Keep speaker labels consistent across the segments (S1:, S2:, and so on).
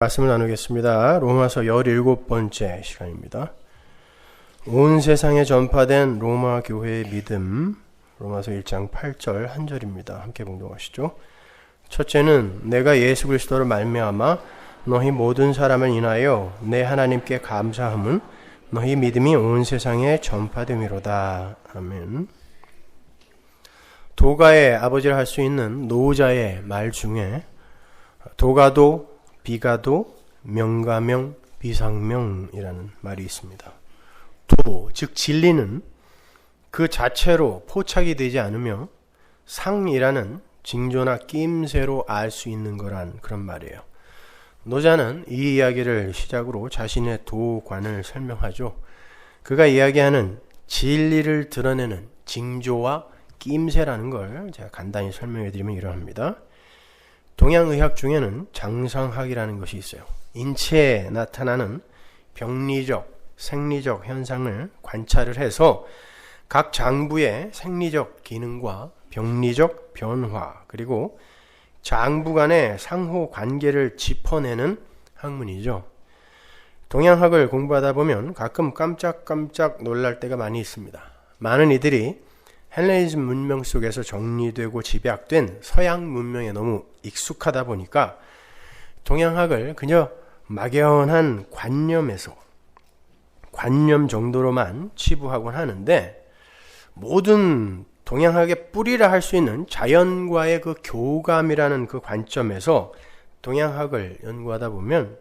S1: 말씀을 나누겠습니다. 로마서 17번째 시간입니다. 온 세상에 전파된 로마 교회의 믿음, 로마서 1장 8절 한 절입니다. 함께 봉독하시죠. 첫째는 내가 예수 그리스도를 말미암아 너희 모든 사람을 인하여 내 하나님께 감사함은 너희 믿음이 온 세상에 전파됨이로다. 아멘. 도가의 아버지를 할 수 있는 노자의 말 중에 도가도, 비가도, 명가명, 비상명이라는 말이 있습니다. 도, 즉 진리는 그 자체로 포착이 되지 않으며 상이라는 징조나 낌새로 알 수 있는 거란 그런 말이에요. 노자는 이 이야기를 시작으로 자신의 도관을 설명하죠. 그가 이야기하는 진리를 드러내는 징조와 낌새라는 걸 제가 간단히 설명해 드리면 이러합니다. 동양의학 중에는 장상학이라는 것이 있어요. 인체에 나타나는 병리적, 생리적 현상을 관찰을 해서 각 장부의 생리적 기능과 병리적 변화, 그리고 장부 간의 상호 관계를 짚어내는 학문이죠. 동양학을 공부하다 보면 가끔 깜짝깜짝 놀랄 때가 많이 있습니다. 많은 이들이 헬레니즘 문명 속에서 정리되고 집약된 서양 문명에 너무 익숙하다 보니까 동양학을 그저 막연한 관념 정도로만 치부하곤 하는데, 모든 동양학의 뿌리라 할 수 있는 자연과의 그 교감이라는 그 관점에서 동양학을 연구하다 보면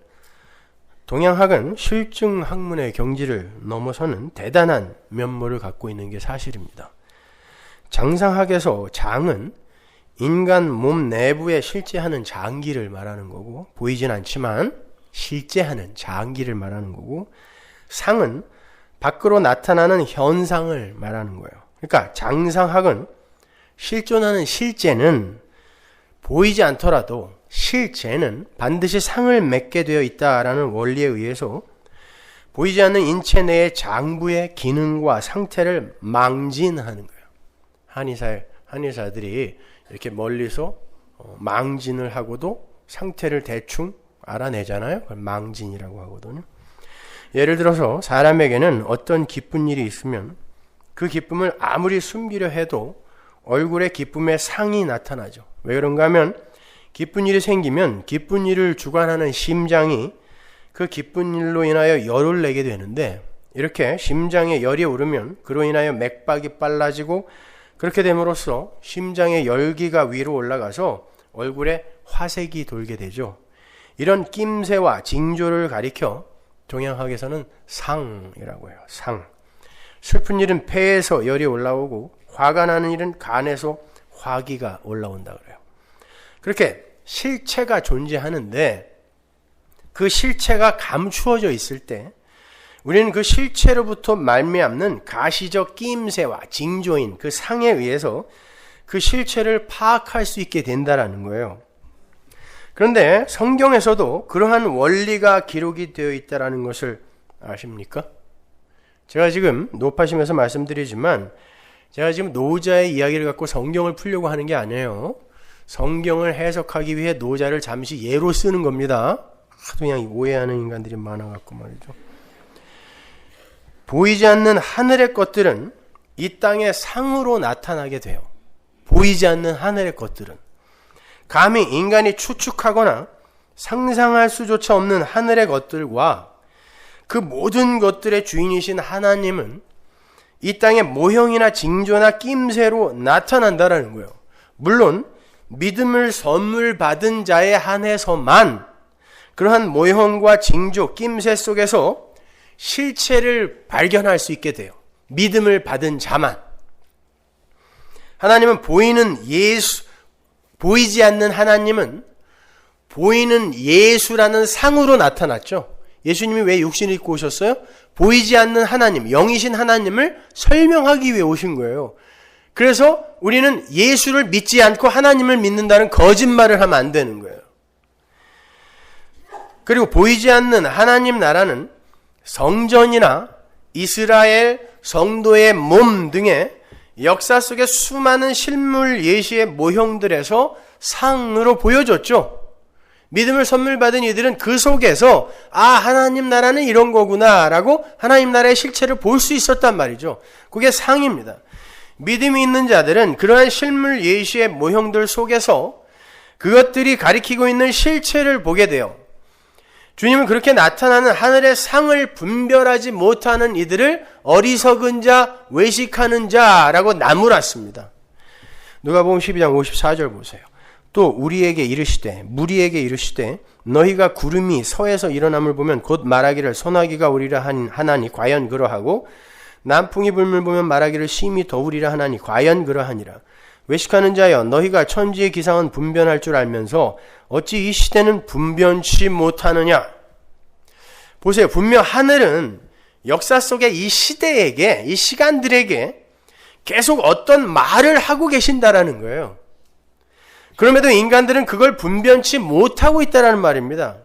S1: 동양학은 실증 학문의 경지를 넘어서는 대단한 면모를 갖고 있는 게 사실입니다. 장상학에서 장은 인간 몸 내부에 실제하는 장기를 말하는 거고, 보이진 않지만 실제하는 장기를 말하는 거고, 상은 밖으로 나타나는 현상을 말하는 거예요. 그러니까 장상학은 실존하는 실제는 보이지 않더라도 실제는 반드시 상을 맺게 되어 있다라는 원리에 의해서 보이지 않는 인체 내의 장부의 기능과 상태를 망진하는 거예요. 한의사들이 이렇게 멀리서 망진을 하고도 상태를 대충 알아내잖아요. 그걸 망진이라고 하거든요. 예를 들어서 사람에게는 어떤 기쁜 일이 있으면 그 기쁨을 아무리 숨기려 해도 얼굴에 기쁨의 상이 나타나죠. 왜 그런가 하면 기쁜 일이 생기면 기쁜 일을 주관하는 심장이 그 기쁜 일로 인하여 열을 내게 되는데, 이렇게 심장에 열이 오르면 그로 인하여 맥박이 빨라지고, 그렇게 됨으로써 심장의 열기가 위로 올라가서 얼굴에 화색이 돌게 되죠. 이런 낌새와 징조를 가리켜 동양학에서는 상이라고 해요. 상. 슬픈 일은 폐에서 열이 올라오고, 화가 나는 일은 간에서 화기가 올라온다 그래요. 그렇게 실체가 존재하는데 그 실체가 감추어져 있을 때 우리는 그 실체로부터 말미암는 가시적 낌새와 징조인 그 상에 의해서 그 실체를 파악할 수 있게 된다라는 거예요. 그런데 성경에서도 그러한 원리가 기록이 되어 있다는 것을 아십니까? 제가 지금 높아시면서 말씀드리지만 제가 지금 노자의 이야기를 갖고 성경을 풀려고 하는 게 아니에요. 성경을 해석하기 위해 노자를 잠시 예로 쓰는 겁니다. 하도 그냥 오해하는 인간들이 많아갖고 말이죠. 보이지 않는 하늘의 것들은 이 땅의 상으로 나타나게 돼요. 보이지 않는 하늘의 것들은 감히 인간이 추측하거나 상상할 수조차 없는 하늘의 것들과 그 모든 것들의 주인이신 하나님은 이 땅의 모형이나 징조나 낌새로 나타난다라는 거예요. 물론 믿음을 선물 받은 자에 한해서만 그러한 모형과 징조, 낌새 속에서 실체를 발견할 수 있게 돼요. 믿음을 받은 자만. 하나님은 보이지 않는 하나님은 보이는 예수라는 상으로 나타났죠. 예수님이 왜 육신을 입고 오셨어요? 보이지 않는 하나님, 영이신 하나님을 설명하기 위해 오신 거예요. 그래서 우리는 예수를 믿지 않고 하나님을 믿는다는 거짓말을 하면 안 되는 거예요. 그리고 보이지 않는 하나님 나라는 성전이나 이스라엘 성도의 몸 등의 역사 속의 수많은 실물 예시의 모형들에서 상으로 보여줬죠. 믿음을 선물 받은 이들은 그 속에서 하나님 나라는 이런 거구나 라고 하나님 나라의 실체를 볼 수 있었단 말이죠. 그게 상입니다. 믿음이 있는 자들은 그러한 실물 예시의 모형들 속에서 그것들이 가리키고 있는 실체를 보게 돼요. 주님은 그렇게 나타나는 하늘의 상을 분별하지 못하는 이들을 어리석은 자, 외식하는 자라고 나무랐습니다. 누가복음 12장 54절 보세요. 또 우리에게 이르시되 무리에게 이르시되 너희가 구름이 서에서 일어남을 보면 곧 말하기를 소나기가 오리라 하나니 과연 그러하고 남풍이 불물 보면 말하기를 심히 더우리라 하나니 과연 그러하니라. 외식하는 자여 너희가 천지의 기상은 분변할 줄 알면서 어찌 이 시대는 분변치 못하느냐. 보세요. 분명 하늘은 역사 속의 이 시대에게, 이 시간들에게 계속 어떤 말을 하고 계신다라는 거예요. 그럼에도 인간들은 그걸 분변치 못하고 있다는 말입니다.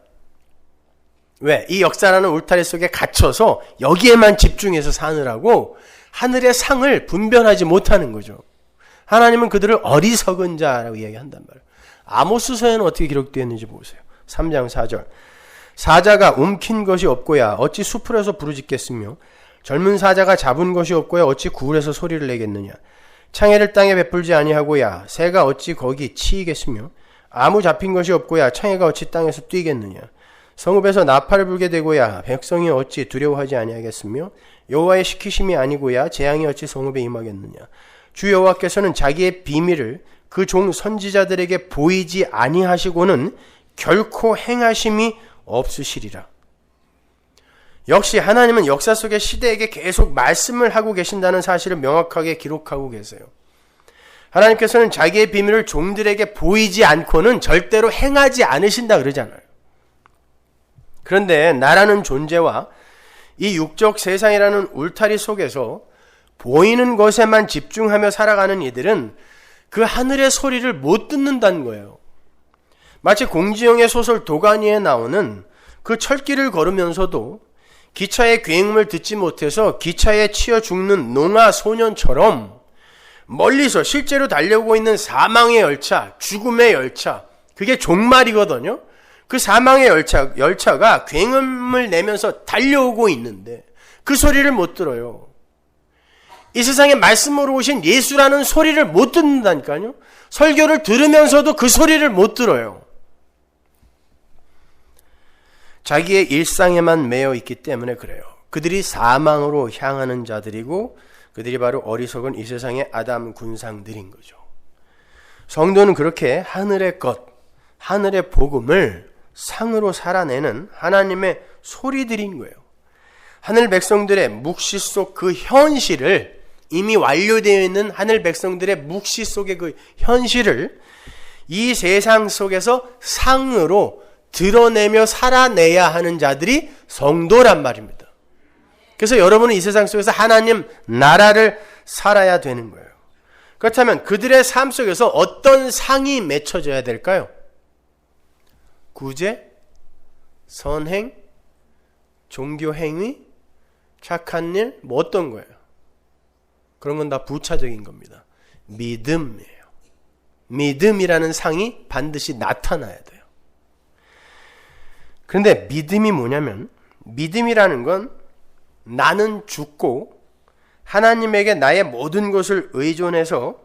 S1: 왜? 이 역사라는 울타리 속에 갇혀서 여기에만 집중해서 사느라고 하늘의 상을 분별하지 못하는 거죠. 하나님은 그들을 어리석은 자라고 이야기한단 말이에요. 아모스서에는 어떻게 기록되어 있는지 보세요. 3장 4절. 사자가 움킨 것이 없고야 어찌 수풀에서 부르짖겠으며 젊은 사자가 잡은 것이 없고야 어찌 구울에서 소리를 내겠느냐. 창해를 땅에 베풀지 아니하고야 새가 어찌 거기 치이겠으며 아무 잡힌 것이 없고야 창해가 어찌 땅에서 뛰겠느냐. 성읍에서 나팔을 불게 되고야 백성이 어찌 두려워하지 아니하겠으며 여호와의 시키심이 아니고야 재앙이 어찌 성읍에 임하겠느냐. 주 여호와께서는 자기의 비밀을 그 종 선지자들에게 보이지 아니하시고는 결코 행하심이 없으시리라. 역시 하나님은 역사 속의 시대에게 계속 말씀을 하고 계신다는 사실을 명확하게 기록하고 계세요. 하나님께서는 자기의 비밀을 종들에게 보이지 않고는 절대로 행하지 않으신다 그러잖아요. 그런데 나라는 존재와 이 육적 세상이라는 울타리 속에서 보이는 것에만 집중하며 살아가는 이들은 그 하늘의 소리를 못 듣는다는 거예요. 마치 공지영의 소설 도가니에 나오는 그 철길을 걸으면서도 기차의 굉음을 듣지 못해서 기차에 치여 죽는 농아 소년처럼 멀리서 실제로 달려오고 있는 사망의 열차, 죽음의 열차, 그게 종말이거든요. 그 사망의 열차가 굉음을 내면서 달려오고 있는데 그 소리를 못 들어요. 이 세상에 말씀으로 오신 예수라는 소리를 못 듣는다니까요. 설교를 들으면서도 그 소리를 못 들어요. 자기의 일상에만 매여 있기 때문에 그래요. 그들이 사망으로 향하는 자들이고 그들이 바로 어리석은 이 세상의 아담 군상들인 거죠. 성도는 그렇게 하늘의 것, 하늘의 복음을 상으로 살아내는 하나님의 소리들인 거예요. 하늘 백성들의 묵시 속 그 현실을, 이미 완료되어 있는 하늘 백성들의 묵시 속의 그 현실을 이 세상 속에서 상으로 드러내며 살아내야 하는 자들이 성도란 말입니다. 그래서 여러분은 이 세상 속에서 하나님 나라를 살아야 되는 거예요. 그렇다면 그들의 삶 속에서 어떤 상이 맺혀져야 될까요? 구제, 선행, 종교행위, 착한 일, 뭐 어떤 거예요? 그런 건 다 부차적인 겁니다. 믿음이에요. 믿음이라는 상이 반드시 나타나야 돼요. 그런데 믿음이 뭐냐면, 믿음이라는 건 나는 죽고 하나님에게 나의 모든 것을 의존해서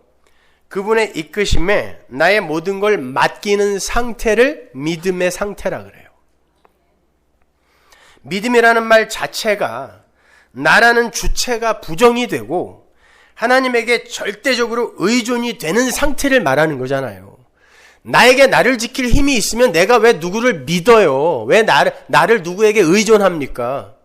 S1: 그분의 이끄심에 나의 모든 걸 맡기는 상태를 믿음의 상태라 그래요. 믿음이라는 말 자체가 나라는 주체가 부정이 되고 하나님에게 절대적으로 의존이 되는 상태를 말하는 거잖아요. 나에게 나를 지킬 힘이 있으면 내가 왜 누구를 믿어요? 왜 나를 누구에게 의존합니까?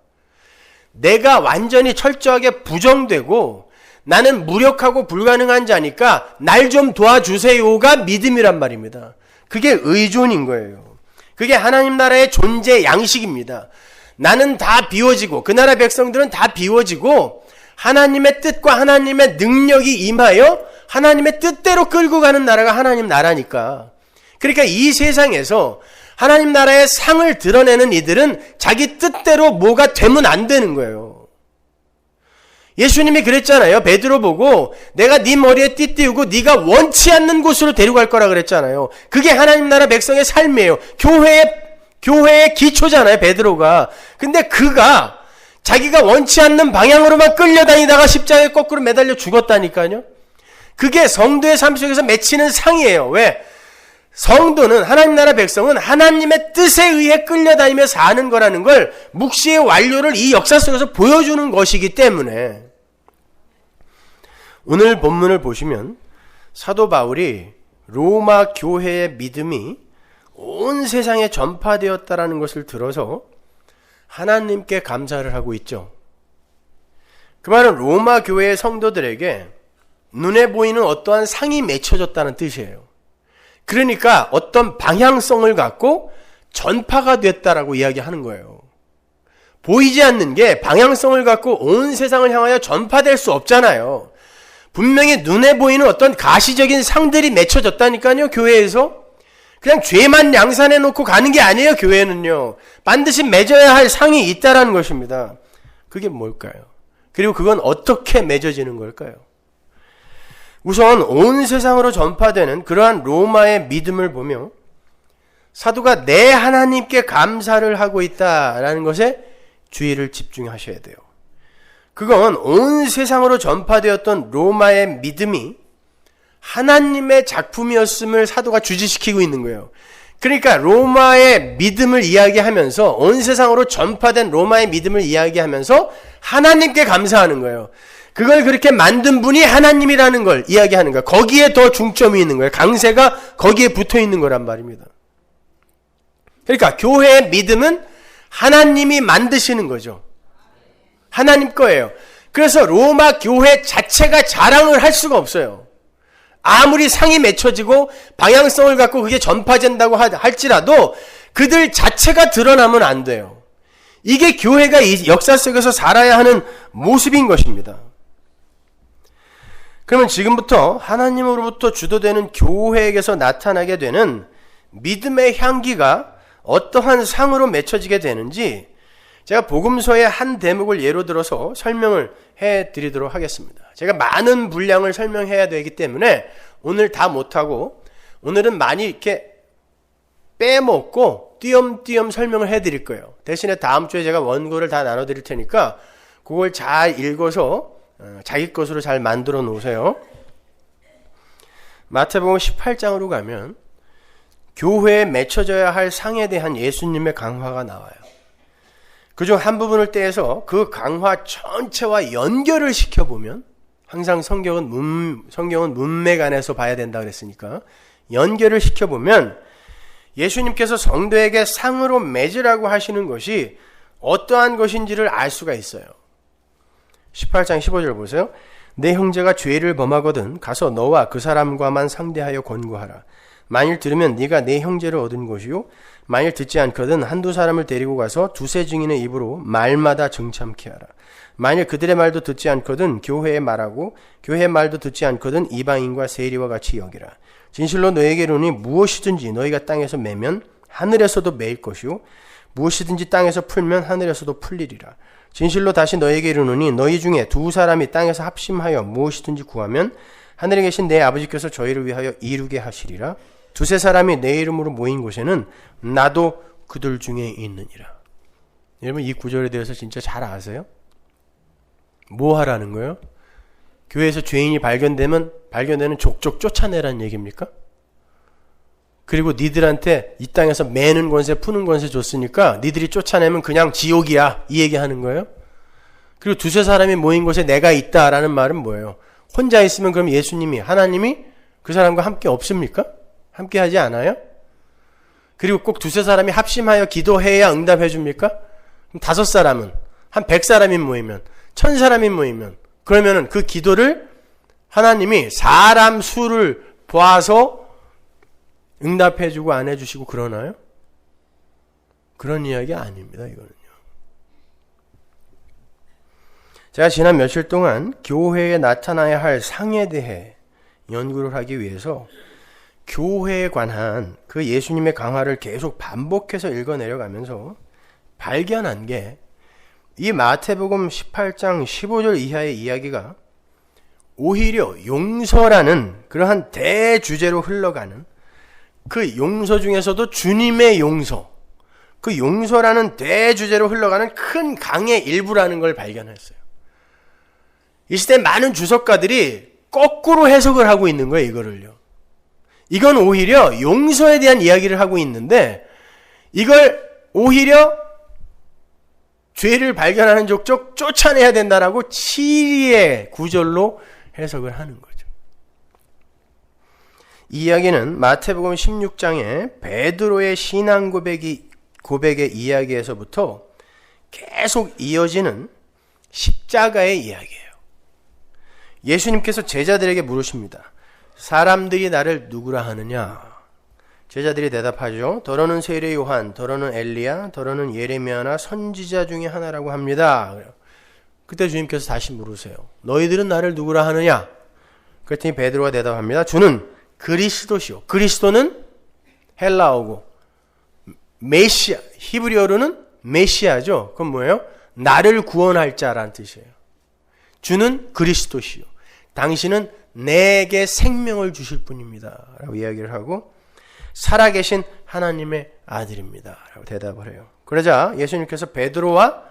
S1: 내가 완전히 철저하게 부정되고 나는 무력하고 불가능한 자니까 날 좀 도와주세요가 믿음이란 말입니다. 그게 의존인 거예요. 그게 하나님 나라의 존재 양식입니다. 나는 다 비워지고 그 나라 백성들은 다 비워지고 하나님의 뜻과 하나님의 능력이 임하여 하나님의 뜻대로 끌고 가는 나라가 하나님 나라니까. 그러니까 이 세상에서 하나님 나라의 상을 드러내는 이들은 자기 뜻대로 뭐가 되면 안 되는 거예요. 예수님이 그랬잖아요. 베드로 보고 내가 네 머리에 띠 띄우고 네가 원치 않는 곳으로 데려갈 거라 그랬잖아요. 그게 하나님 나라 백성의 삶이에요. 교회의 기초잖아요, 베드로가. 근데 그가 자기가 원치 않는 방향으로만 끌려다니다가 십자가에 거꾸로 매달려 죽었다니까요. 그게 성도의 삶 속에서 맺히는 상이에요. 왜? 성도는, 하나님 나라 백성은 하나님의 뜻에 의해 끌려다니며 사는 거라는 걸 묵시의 완료를 이 역사 속에서 보여주는 것이기 때문에 오늘 본문을 보시면 사도 바울이 로마 교회의 믿음이 온 세상에 전파되었다라는 것을 들어서 하나님께 감사를 하고 있죠. 그 말은 로마 교회의 성도들에게 눈에 보이는 어떠한 상이 맺혀졌다는 뜻이에요. 그러니까 어떤 방향성을 갖고 전파가 됐다라고 이야기하는 거예요. 보이지 않는 게 방향성을 갖고 온 세상을 향하여 전파될 수 없잖아요. 분명히 눈에 보이는 어떤 가시적인 상들이 맺혀졌다니까요, 교회에서. 그냥 죄만 양산해 놓고 가는 게 아니에요, 교회는요. 반드시 맺어야 할 상이 있다라는 것입니다. 그게 뭘까요? 그리고 그건 어떻게 맺어지는 걸까요? 우선 온 세상으로 전파되는 그러한 로마의 믿음을 보며 사도가 내 하나님께 감사를 하고 있다라는 것에 주의를 집중하셔야 돼요. 그건 온 세상으로 전파되었던 로마의 믿음이 하나님의 작품이었음을 사도가 주지시키고 있는 거예요. 그러니까 로마의 믿음을 이야기하면서, 온 세상으로 전파된 로마의 믿음을 이야기하면서 하나님께 감사하는 거예요. 그걸 그렇게 만든 분이 하나님이라는 걸 이야기하는 거예요. 거기에 더 중점이 있는 거예요. 강세가 거기에 붙어 있는 거란 말입니다. 그러니까 교회의 믿음은 하나님이 만드시는 거죠. 하나님 거예요. 그래서 로마 교회 자체가 자랑을 할 수가 없어요. 아무리 상이 맺혀지고 방향성을 갖고 그게 전파된다고 할지라도 그들 자체가 드러나면 안 돼요. 이게 교회가 이 역사 속에서 살아야 하는 모습인 것입니다. 그러면 지금부터 하나님으로부터 주도되는 교회에게서 나타나게 되는 믿음의 향기가 어떠한 상으로 맺혀지게 되는지 제가 복음서의 한 대목을 예로 들어서 설명을 해드리도록 하겠습니다. 제가 많은 분량을 설명해야 되기 때문에 오늘 다 못하고 오늘은 많이 이렇게 빼먹고 띄엄띄엄 설명을 해드릴 거예요. 대신에 다음 주에 제가 원고를 다 나눠드릴 테니까 그걸 잘 읽어서 자기 것으로 잘 만들어 놓으세요. 마태복음 18장으로 가면 교회에 맺혀져야 할 상에 대한 예수님의 강화가 나와요. 그중 한 부분을 떼서 그 강화 전체와 연결을 시켜보면, 항상 성경은 문맥 안에서 봐야 된다 그랬으니까 연결을 시켜보면 예수님께서 성도에게 상으로 맺으라고 하시는 것이 어떠한 것인지를 알 수가 있어요. 18장 15절 보세요. 내 형제가 죄를 범하거든 가서 너와 그 사람과만 상대하여 권고하라. 만일 들으면 네가 내 형제를 얻은 것이요 만일 듣지 않거든 한두 사람을 데리고 가서 두세 증인의 입으로 말마다 정참케 하라. 만일 그들의 말도 듣지 않거든 교회에 말하고 교회의 말도 듣지 않거든 이방인과 세리와 같이 여기라. 진실로 너에게 이르노니 무엇이든지 너희가 땅에서 매면 하늘에서도 매일 것이요 무엇이든지 땅에서 풀면 하늘에서도 풀리리라. 진실로 다시 너에게 이르노니 너희 중에 두 사람이 땅에서 합심하여 무엇이든지 구하면 하늘에 계신 내 아버지께서 저희를 위하여 이루게 하시리라. 두세 사람이 내 이름으로 모인 곳에는 나도 그들 중에 있느니라. 여러분 이 구절에 대해서 진짜 잘 아세요? 뭐 하라는 거예요? 교회에서 죄인이 발견되는 족족 쫓아내라는 얘기입니까? 그리고 니들한테 이 땅에서 매는 권세 푸는 권세 줬으니까 니들이 쫓아내면 그냥 지옥이야 이 얘기하는 거예요? 그리고 두세 사람이 모인 곳에 내가 있다라는 말은 뭐예요? 혼자 있으면 그럼 예수님이 하나님이 그 사람과 함께 없습니까? 함께 하지 않아요? 그리고 꼭 두세 사람이 합심하여 기도해야 응답해 줍니까? 그럼 다섯 사람은 한 100사람이 모이면 1000사람이 모이면 그러면은 그 기도를 하나님이 사람 수를 보아서 응답해 주고 안 해 주시고 그러나요? 그런 이야기 아닙니다. 이거는요. 제가 지난 며칠 동안 교회에 나타나야 할 상에 대해 연구를 하기 위해서 교회에 관한 그 예수님의 강화를 계속 반복해서 읽어내려가면서 발견한 게 이 마태복음 18장 15절 이하의 이야기가 오히려 용서라는 그러한 대주제로 흘러가는 그 용서 중에서도 주님의 용서, 그 용서라는 대주제로 흘러가는 큰 강의 일부라는 걸 발견했어요. 이 시대 많은 주석가들이 거꾸로 해석을 하고 있는 거예요, 이거를요. 이건 오히려 용서에 대한 이야기를 하고 있는데 이걸 오히려 죄를 발견하는 족족 쫓아내야 된다라고 치리의 구절로 해석을 하는 거죠. 이 이야기는 마태복음 16장의 베드로의 신앙 고백의 이야기에서부터 계속 이어지는 십자가의 이야기예요. 예수님께서 제자들에게 물으십니다. 사람들이 나를 누구라 하느냐? 제자들이 대답하죠. 더러는 세례 요한, 더러는 엘리야, 더러는 예레미야나 선지자 중에 하나라고 합니다. 그때 주님께서 다시 물으세요. 너희들은 나를 누구라 하느냐? 그랬더니 베드로가 대답합니다. 주는 그리스도시요. 그리스도는 헬라어고 메시아, 히브리어로는 메시아죠. 그건 뭐예요? 나를 구원할 자라는 뜻이에요. 주는 그리스도시요. 당신은 내게 생명을 주실 분입니다. 라고 이야기를 하고 살아계신 하나님의 아들입니다. 라고 대답을 해요. 그러자 예수님께서 베드로와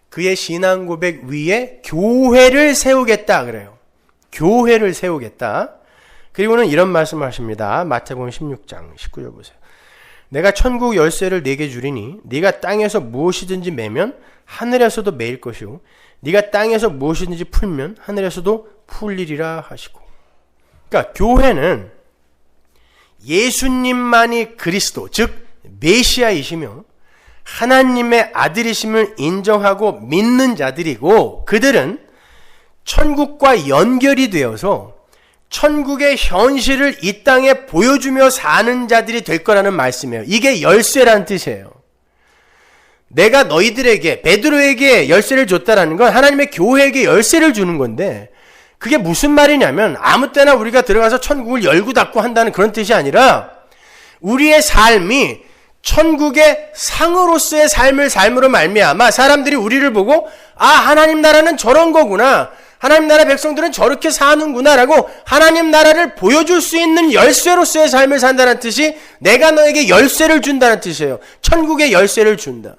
S1: 그의 신앙 고백 위에 교회를 세우겠다 그래요. 교회를 세우겠다. 그리고는 이런 말씀을 하십니다. 마태복음 16장 19절 보세요. 내가 천국 열쇠를 네게 주리니 네가 땅에서 무엇이든지 매면 하늘에서도 매일 것이요 네가 땅에서 무엇이든지 풀면 하늘에서도 풀리리라 하시고. 그러니까 교회는 예수님만이 그리스도, 즉 메시아이시며 하나님의 아들이심을 인정하고 믿는 자들이고 그들은 천국과 연결이 되어서 천국의 현실을 이 땅에 보여주며 사는 자들이 될 거라는 말씀이에요. 이게 열쇠라는 뜻이에요. 내가 너희들에게, 베드로에게 열쇠를 줬다라는 건 하나님의 교회에게 열쇠를 주는 건데 그게 무슨 말이냐면 아무 때나 우리가 들어가서 천국을 열고 닫고 한다는 그런 뜻이 아니라 우리의 삶이 천국의 상으로서의 삶으로 말미암아 사람들이 우리를 보고 아, 하나님 나라는 저런 거구나. 하나님 나라 백성들은 저렇게 사는구나 라고 하나님 나라를 보여줄 수 있는 열쇠로서의 삶을 산다는 뜻이 내가 너에게 열쇠를 준다는 뜻이에요. 천국의 열쇠를 준다.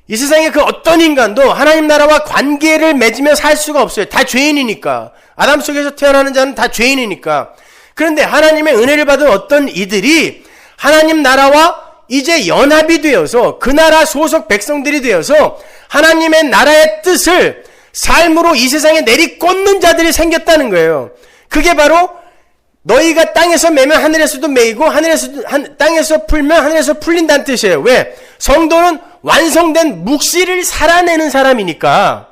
S1: 이 세상에 그 어떤 인간도 하나님 나라와 관계를 맺으며 살 수가 없어요. 다 죄인이니까. 아담 속에서 태어나는 자는 다 죄인이니까. 그런데 하나님의 은혜를 받은 어떤 이들이 하나님 나라와 이제 연합이 되어서 그 나라 소속 백성들이 되어서 하나님의 나라의 뜻을 삶으로 이 세상에 내리꽂는 자들이 생겼다는 거예요. 그게 바로 너희가 땅에서 매면 하늘에서도 매이고 땅에서 풀면 하늘에서 풀린다는 뜻이에요. 왜? 성도는 완성된 묵시를 살아내는 사람이니까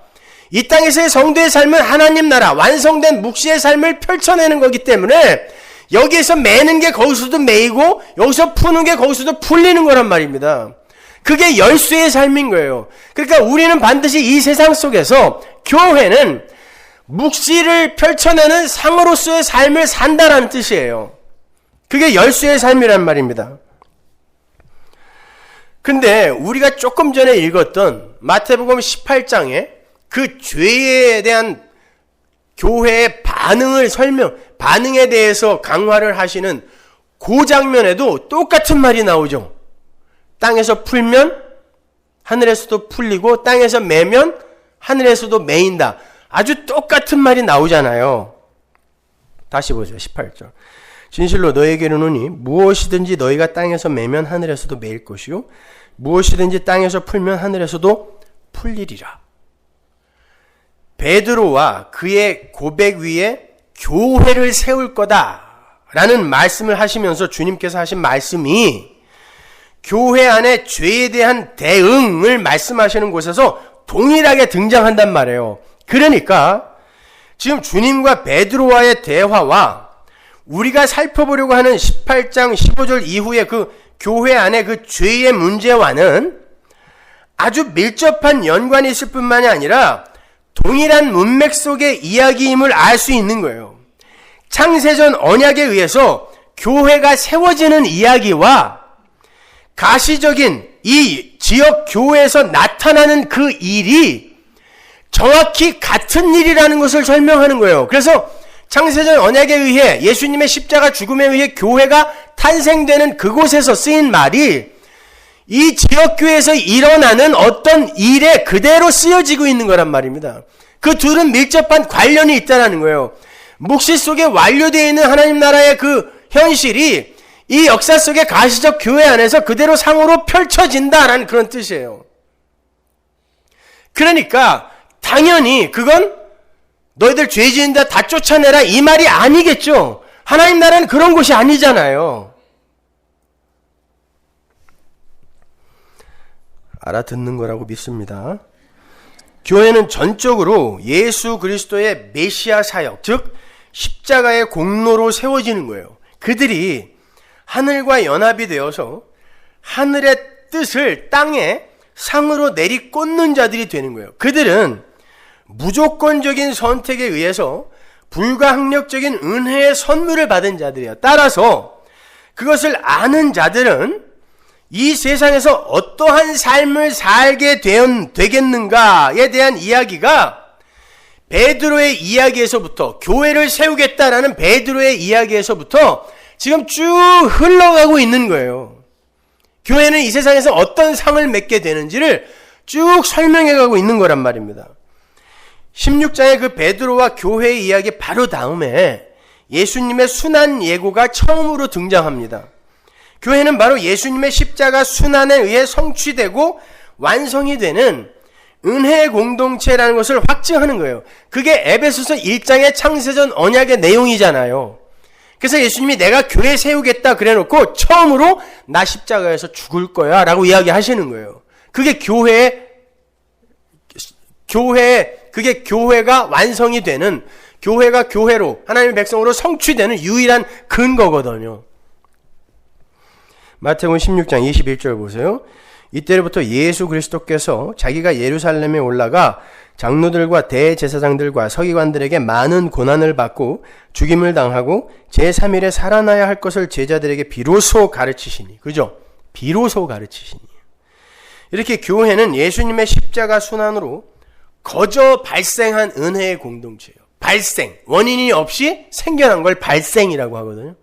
S1: 이 땅에서의 성도의 삶은 하나님 나라 완성된 묵시의 삶을 펼쳐내는 거기 때문에 여기에서 매는 게 거기서도 매이고 여기서 푸는 게 거기서도 풀리는 거란 말입니다. 그게 열쇠의 삶인 거예요. 그러니까 우리는 반드시 이 세상 속에서 교회는 묵시를 펼쳐내는 상으로서의 삶을 산다라는 뜻이에요. 그게 열쇠의 삶이란 말입니다. 근데 우리가 조금 전에 읽었던 마태복음 18장에 그 죄에 대한 교회의 반응에 대해서 강화를 하시는 그 장면에도 똑같은 말이 나오죠. 땅에서 풀면 하늘에서도 풀리고 땅에서 매면 하늘에서도 매인다. 아주 똑같은 말이 나오잖아요. 다시 보죠. 18절. 진실로 너에게 이르노니 무엇이든지 너희가 땅에서 매면 하늘에서도 매일 것이요 무엇이든지 땅에서 풀면 하늘에서도 풀리리라. 베드로와 그의 고백 위에 교회를 세울 거다라는 말씀을 하시면서 주님께서 하신 말씀이 교회 안에 죄에 대한 대응을 말씀하시는 곳에서 동일하게 등장한단 말이에요. 그러니까 지금 주님과 베드로와의 대화와 우리가 살펴보려고 하는 18장 15절 이후에 그 교회 안에 그 죄의 문제와는 아주 밀접한 연관이 있을 뿐만이 아니라 동일한 문맥 속의 이야기임을 알 수 있는 거예요. 창세전 언약에 의해서 교회가 세워지는 이야기와 가시적인 이 지역 교회에서 나타나는 그 일이 정확히 같은 일이라는 것을 설명하는 거예요. 그래서 창세전 언약에 의해 예수님의 십자가 죽음에 의해 교회가 탄생되는 그곳에서 쓰인 말이 이 지역교회에서 일어나는 어떤 일에 그대로 쓰여지고 있는 거란 말입니다. 그 둘은 밀접한 관련이 있다는 거예요. 묵시 속에 완료되어 있는 하나님 나라의 그 현실이 이 역사 속의 가시적 교회 안에서 그대로 상으로 펼쳐진다라는 그런 뜻이에요. 그러니까 당연히 그건 너희들 죄 지은다 다 쫓아내라 이 말이 아니겠죠. 하나님 나라는 그런 곳이 아니잖아요. 알아듣는 거라고 믿습니다. 교회는 전적으로 예수 그리스도의 메시아 사역, 즉 십자가의 공로로 세워지는 거예요. 그들이 하늘과 연합이 되어서 하늘의 뜻을 땅에 상으로 내리꽂는 자들이 되는 거예요. 그들은 무조건적인 선택에 의해서 불가항력적인 은혜의 선물을 받은 자들이에요. 따라서 그것을 아는 자들은 이 세상에서 어떠한 삶을 살게 되겠는가에 대한 이야기가 베드로의 이야기에서부터, 교회를 세우겠다라는 베드로의 이야기에서부터 지금 쭉 흘러가고 있는 거예요. 교회는 이 세상에서 어떤 상을 맺게 되는지를 쭉 설명해 가고 있는 거란 말입니다. 16장의 그 베드로와 교회의 이야기 바로 다음에 예수님의 순환 예고가 처음으로 등장합니다. 교회는 바로 예수님의 십자가 순환에 의해 성취되고 완성이 되는 은혜의 공동체라는 것을 확증하는 거예요. 그게 에베소서 1장의 창세전 언약의 내용이잖아요. 그래서 예수님이 내가 교회 세우겠다 그래놓고 처음으로 나 십자가에서 죽을 거야 라고 이야기하시는 거예요. 그게 그게 교회가 완성이 되는, 교회가 교회로 하나님의 백성으로 성취되는 유일한 근거거든요. 마태복음 16장 21절 보세요. 이때로부터 예수 그리스도께서 자기가 예루살렘에 올라가 장로들과 대제사장들과 서기관들에게 많은 고난을 받고 죽임을 당하고 제3일에 살아나야 할 것을 제자들에게 비로소 가르치시니. 그죠? 비로소 가르치시니. 이렇게 교회는 예수님의 십자가 순환으로 거저 발생한 은혜의 공동체예요. 발생. 원인이 없이 생겨난 걸 발생이라고 하거든요.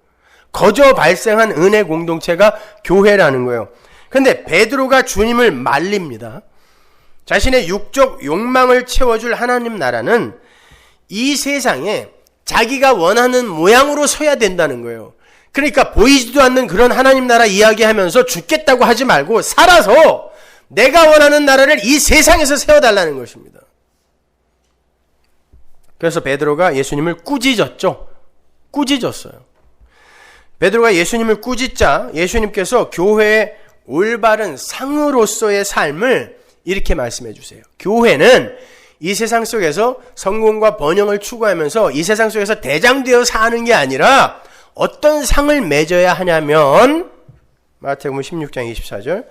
S1: 거저 발생한 은혜 공동체가 교회라는 거예요. 근데 베드로가 주님을 말립니다. 자신의 육적 욕망을 채워줄 하나님 나라는 이 세상에 자기가 원하는 모양으로 서야 된다는 거예요. 그러니까 보이지도 않는 그런 하나님 나라 이야기하면서 죽겠다고 하지 말고 살아서 내가 원하는 나라를 이 세상에서 세워달라는 것입니다. 그래서 베드로가 예수님을 꾸짖었죠. 꾸짖었어요. 베드로가 예수님을 꾸짖자 예수님께서 교회의 올바른 상으로서의 삶을 이렇게 말씀해 주세요. 교회는 이 세상 속에서 성공과 번영을 추구하면서 이 세상 속에서 대장되어 사는 게 아니라 어떤 상을 맺어야 하냐면 마태복음 16장 24절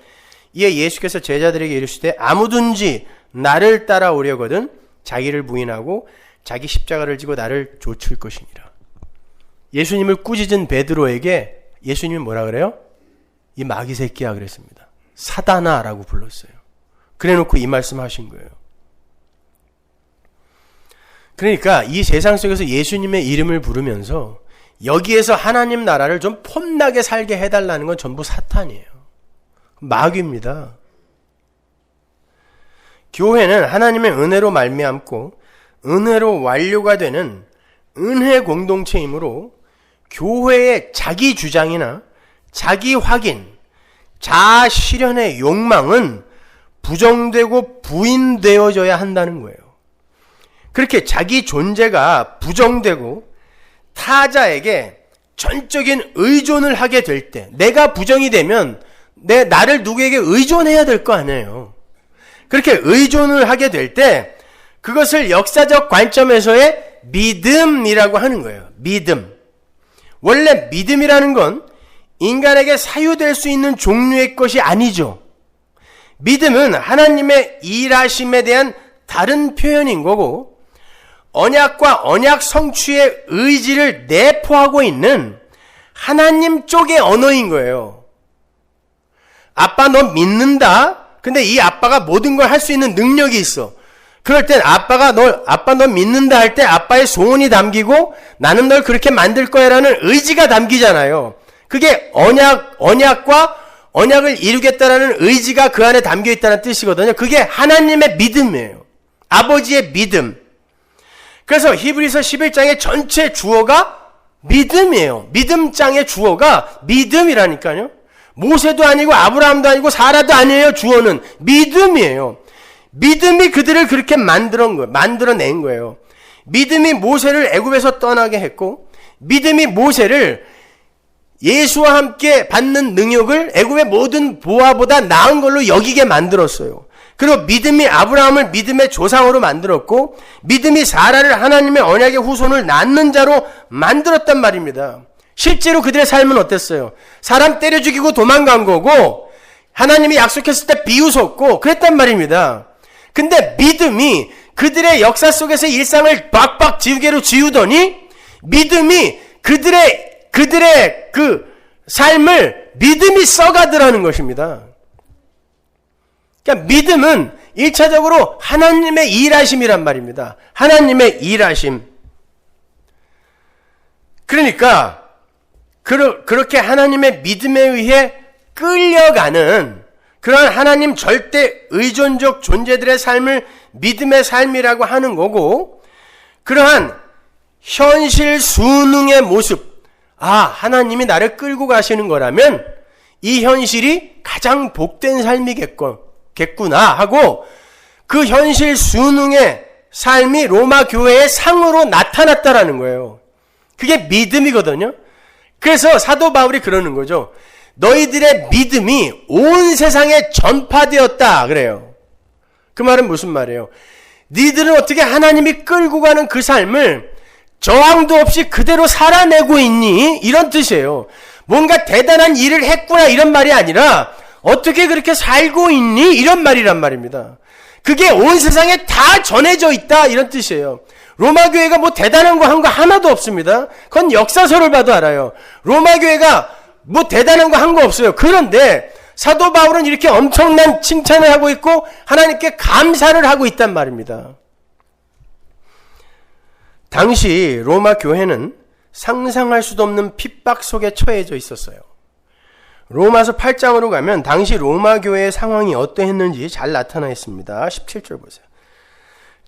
S1: 이에 예수께서 제자들에게 이르시되 아무든지 나를 따라오려거든 자기를 부인하고 자기 십자가를 지고 나를 좇을 것이니라. 예수님을 꾸짖은 베드로에게 예수님이 뭐라 그래요? 이 마귀 새끼야 그랬습니다. 사단아라고 불렀어요. 그래놓고 이 말씀하신 거예요. 그러니까 이 세상 속에서 예수님의 이름을 부르면서 여기에서 하나님 나라를 좀 폼나게 살게 해달라는 건 전부 사탄이에요. 마귀입니다. 교회는 하나님의 은혜로 말미암고 은혜로 완료가 되는 은혜 공동체이므로 교회의 자기 주장이나 자기 확인, 자아 실현의 욕망은 부정되고 부인되어져야 한다는 거예요. 그렇게 자기 존재가 부정되고 타자에게 전적인 의존을 하게 될 때, 내가 부정이 되면 나를 누구에게 의존해야 될 거 아니에요. 그렇게 의존을 하게 될 때 그것을 역사적 관점에서의 믿음이라고 하는 거예요. 믿음. 원래 믿음이라는 건 인간에게 사유될 수 있는 종류의 것이 아니죠. 믿음은 하나님의 일하심에 대한 다른 표현인 거고 언약과 언약 성취의 의지를 내포하고 있는 하나님 쪽의 언어인 거예요. 아빠 너 믿는다? 근데 이 아빠가 모든 걸 할 수 있는 능력이 있어. 그럴 땐 아빠 너 믿는다 할 때 아빠의 소원이 담기고 나는 널 그렇게 만들 거야 라는 의지가 담기잖아요. 그게 언약을 이루겠다라는 의지가 그 안에 담겨 있다는 뜻이거든요. 그게 하나님의 믿음이에요. 아버지의 믿음. 그래서 히브리서 11장의 전체 주어가 믿음이에요. 믿음장의 주어가 믿음이라니까요. 모세도 아니고 아브라함도 아니고 사라도 아니에요. 주어는 믿음이에요. 믿음이 그들을 그렇게 만들어낸 거예요. 믿음이 모세를 애굽에서 떠나게 했고, 믿음이 모세를 예수와 함께 받는 능력을 애굽의 모든 보화보다 나은 걸로 여기게 만들었어요. 그리고 믿음이 아브라함을 믿음의 조상으로 만들었고, 믿음이 사라를 하나님의 언약의 후손을 낳는 자로 만들었단 말입니다. 실제로 그들의 삶은 어땠어요? 사람 때려 죽이고 도망간 거고, 하나님이 약속했을 때 비웃었고 그랬단 말입니다. 근데 믿음이 그들의 역사 속에서 일상을 박박 지우개로 지우더니, 믿음이 그들의 그 삶을 믿음이 써가더라는 것입니다. 그러니까 믿음은 1차적으로 하나님의 일하심이란 말입니다. 하나님의 일하심. 그러니까 그렇게 하나님의 믿음에 의해 끌려가는 그런 하나님 절대 의존적 존재들의 삶을 믿음의 삶이라고 하는 거고, 그러한 현실 순응의 모습, 하나님이 나를 끌고 가시는 거라면 이 현실이 가장 복된 삶이겠구나 하고, 그 현실 순응의 삶이 로마 교회의 상으로 나타났다라는 거예요. 그게 믿음이거든요. 그래서 사도 바울이 그러는 거죠. 너희들의 믿음이 온 세상에 전파되었다 그래요. 그 말은 무슨 말이에요? 니들은 어떻게 하나님이 끌고 가는 그 삶을 저항도 없이 그대로 살아내고 있니? 이런 뜻이에요. 뭔가 대단한 일을 했구나 이런 말이 아니라 어떻게 그렇게 살고 있니? 이런 말이란 말입니다. 그게 온 세상에 다 전해져 있다 이런 뜻이에요. 로마 교회가 뭐 대단한 거 한 거 하나도 없습니다. 그건 역사서를 봐도 알아요. 로마 교회가 뭐 대단한 거 한 거 없어요. 그런데 사도 바울은 이렇게 엄청난 칭찬을 하고 있고 하나님께 감사를 하고 있단 말입니다. 당시 로마 교회는 상상할 수도 없는 핍박 속에 처해져 있었어요. 로마서 8장으로 가면 당시 로마 교회의 상황이 어떠했는지 잘 나타나 있습니다. 17절 보세요.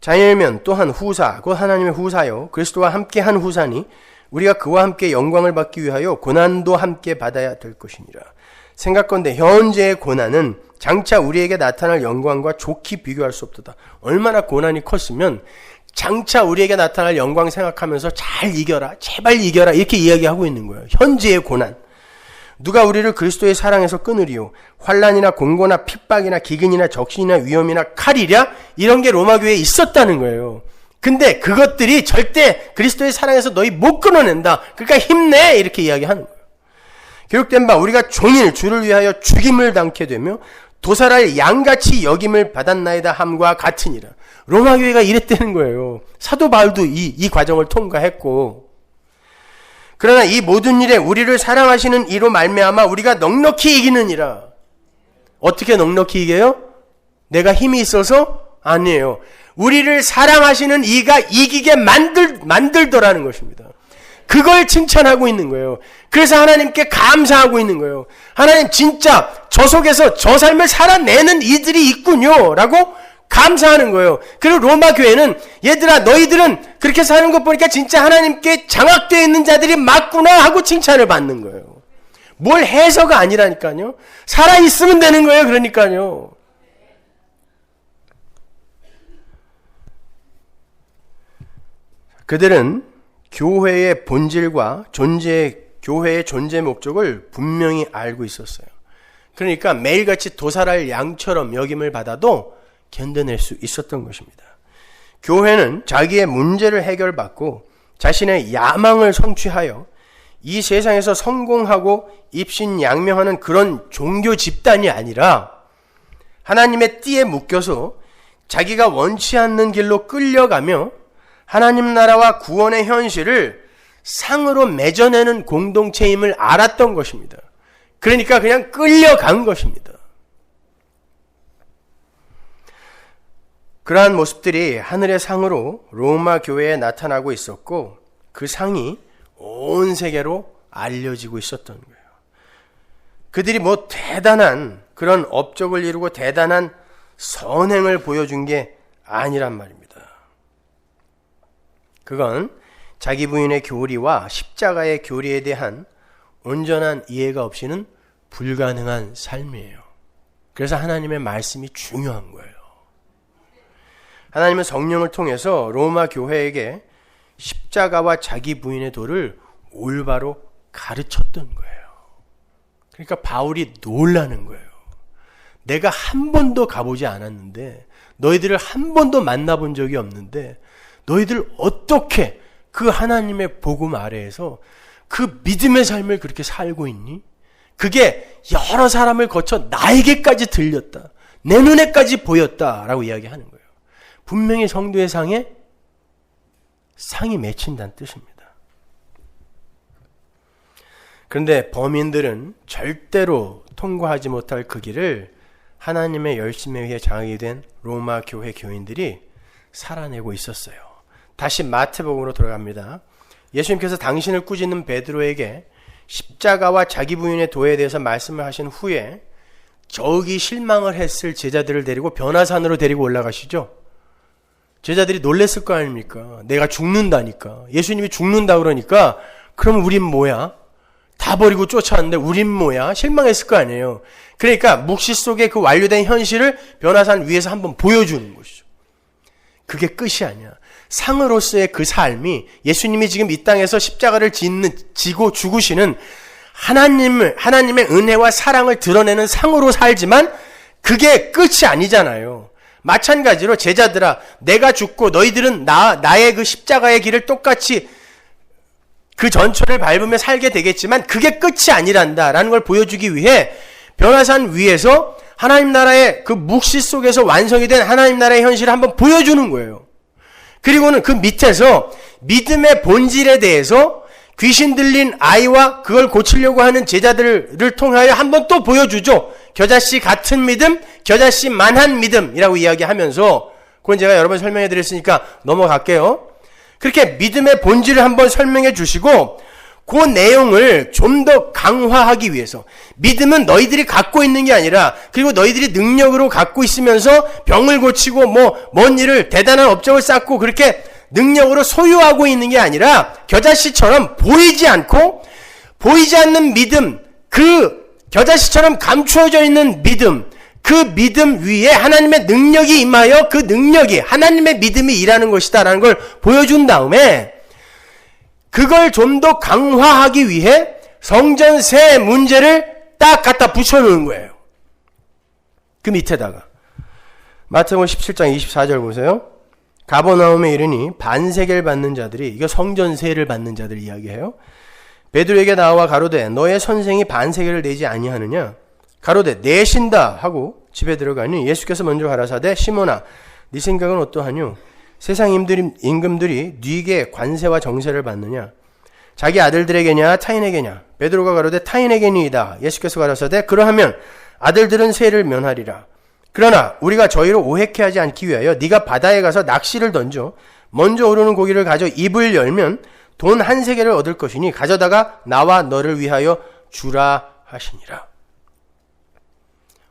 S1: 자녀이면 또한 후사, 곧 하나님의 후사요 그리스도와 함께 한 후사니 우리가 그와 함께 영광을 받기 위하여 고난도 함께 받아야 될 것이니라. 생각건대 현재의 고난은 장차 우리에게 나타날 영광과 좋게 비교할 수 없도다. 얼마나 고난이 컸으면 장차 우리에게 나타날 영광 생각하면서 잘 이겨라, 제발 이겨라 이렇게 이야기하고 있는 거예요. 현재의 고난. 누가 우리를 그리스도의 사랑에서 끊으리요? 환난이나 공고나 핍박이나 기근이나 적신이나 위험이나 칼이랴? 이런 게 로마 교회에 있었다는 거예요. 근데 그것들이 절대 그리스도의 사랑에서 너희 못 끊어낸다. 그러니까 힘내 이렇게 이야기하는 거예요. 기록된 바 우리가 종일 주를 위하여 죽임을 당케 되며 도살할 양같이 여김을 받았나이다 함과 같으니라. 로마 교회가 이랬다는 거예요. 사도 바울도 이 과정을 통과했고, 그러나 이 모든 일에 우리를 사랑하시는 이로 말미암아 우리가 넉넉히 이기느니라. 어떻게 넉넉히 이겨요? 내가 힘이 있어서? 아니에요. 우리를 사랑하시는 이가 이기게 만들더라는 것입니다. 그걸 칭찬하고 있는 거예요. 그래서 하나님께 감사하고 있는 거예요. 하나님 진짜 저 속에서 저 삶을 살아내는 이들이 있군요 라고 감사하는 거예요. 그리고 로마 교회는 얘들아 너희들은 그렇게 사는 것 보니까 진짜 하나님께 장악되어 있는 자들이 맞구나 하고 칭찬을 받는 거예요. 뭘 해서가 아니라니까요. 살아있으면 되는 거예요. 그러니까요. 그들은 교회의 본질과 교회의 존재 목적을 분명히 알고 있었어요. 그러니까 매일같이 도살할 양처럼 여김을 받아도 견뎌낼 수 있었던 것입니다. 교회는 자기의 문제를 해결받고 자신의 야망을 성취하여 이 세상에서 성공하고 입신양명하는 그런 종교 집단이 아니라 하나님의 띠에 묶여서 자기가 원치 않는 길로 끌려가며 하나님 나라와 구원의 현실을 상으로 맺어내는 공동체임을 알았던 것입니다. 그러니까 그냥 끌려간 것입니다. 그러한 모습들이 하늘의 상으로 로마 교회에 나타나고 있었고 그 상이 온 세계로 알려지고 있었던 거예요. 그들이 뭐 대단한 그런 업적을 이루고 대단한 선행을 보여준 게 아니란 말입니다. 그건 자기 부인의 교리와 십자가의 교리에 대한 온전한 이해가 없이는 불가능한 삶이에요. 그래서 하나님의 말씀이 중요한 거예요. 하나님은 성령을 통해서 로마 교회에게 십자가와 자기 부인의 도를 올바로 가르쳤던 거예요. 그러니까 바울이 놀라는 거예요. 내가 한 번도 가보지 않았는데, 너희들을 한 번도 만나본 적이 없는데 너희들 어떻게 그 하나님의 복음 아래에서 그 믿음의 삶을 그렇게 살고 있니? 그게 여러 사람을 거쳐 나에게까지 들렸다. 내 눈에까지 보였다라고 이야기하는 거예요. 분명히 성도의 상에 상이 맺힌다는 뜻입니다. 그런데 범인들은 절대로 통과하지 못할 그 길을 하나님의 열심에 의해 장악이 된 로마 교회 교인들이 살아내고 있었어요. 다시 마태복음으로 돌아갑니다. 예수님께서 당신을 꾸짖는 베드로에게 십자가와 자기 부인의 도에 대해서 말씀을 하신 후에 저기 실망을 했을 제자들을 데리고 변화산으로 데리고 올라가시죠. 제자들이 놀랬을 거 아닙니까? 내가 죽는다니까. 예수님이 죽는다 그러니까 그럼 우린 뭐야? 다 버리고 쫓아왔는데 우린 뭐야? 실망했을 거 아니에요. 그러니까 묵시 속에 그 완료된 현실을 변화산 위에서 한번 보여주는 것이죠. 그게 끝이 아니야. 상으로서의 그 삶이 예수님이 지금 이 땅에서 십자가를 지고 죽으시는 하나님의 은혜와 사랑을 드러내는 상으로 살지만 그게 끝이 아니잖아요. 마찬가지로 제자들아, 내가 죽고 너희들은 나의 그 십자가의 길을 똑같이 그 전철을 밟으며 살게 되겠지만 그게 끝이 아니란다라는 걸 보여주기 위해 변화산 위에서 하나님 나라의 그 묵시 속에서 완성이 된 하나님 나라의 현실을 한번 보여주는 거예요. 그리고는 그 밑에서 믿음의 본질에 대해서 귀신 들린 아이와 그걸 고치려고 하는 제자들을 통하여 한번 또 보여주죠. 겨자씨 같은 믿음, 겨자씨만한 믿음이라고 이야기하면서, 그건 제가 여러 번 설명해 드렸으니까 넘어갈게요. 그렇게 믿음의 본질을 한번 설명해 주시고 그 내용을 좀 더 강화하기 위해서, 믿음은 너희들이 갖고 있는 게 아니라, 그리고 너희들이 능력으로 갖고 있으면서 병을 고치고 먼 일을 대단한 업적을 쌓고 그렇게 능력으로 소유하고 있는 게 아니라 겨자씨처럼 보이지 않고 보이지 않는 믿음, 그 겨자씨처럼 감추어져 있는 믿음, 그 믿음 위에 하나님의 능력이 임하여 그 능력이 하나님의 믿음이 일하는 것이다라는 걸 보여준 다음에 그걸 좀 더 강화하기 위해 성전세 문제를 딱 갖다 붙여놓은 거예요. 그 밑에다가 마태복음 17장 24절 보세요. 가버나움에 이르니 반세계를 받는 자들이, 이거 성전세를 받는 자들 이야기해요. 베드로에게 나와 가로되 너의 선생이 반세계를 내지 아니하느냐? 가로되 내신다 하고 집에 들어가니 예수께서 먼저 가라사대 시몬아 네 생각은 어떠하뇨? 세상 임금들이 네게 관세와 정세를 받느냐? 자기 아들들에게냐 타인에게냐? 베드로가 가로되 타인에게니이다. 예수께서 가라사대 그러하면 아들들은 세를 면하리라. 그러나 우리가 저희로 오해케 하지 않기 위하여 네가 바다에 가서 낚시를 던져 먼저 오르는 고기를 가져 입을 열면 돈 한 세겔을 얻을 것이니 가져다가 나와 너를 위하여 주라 하시니라.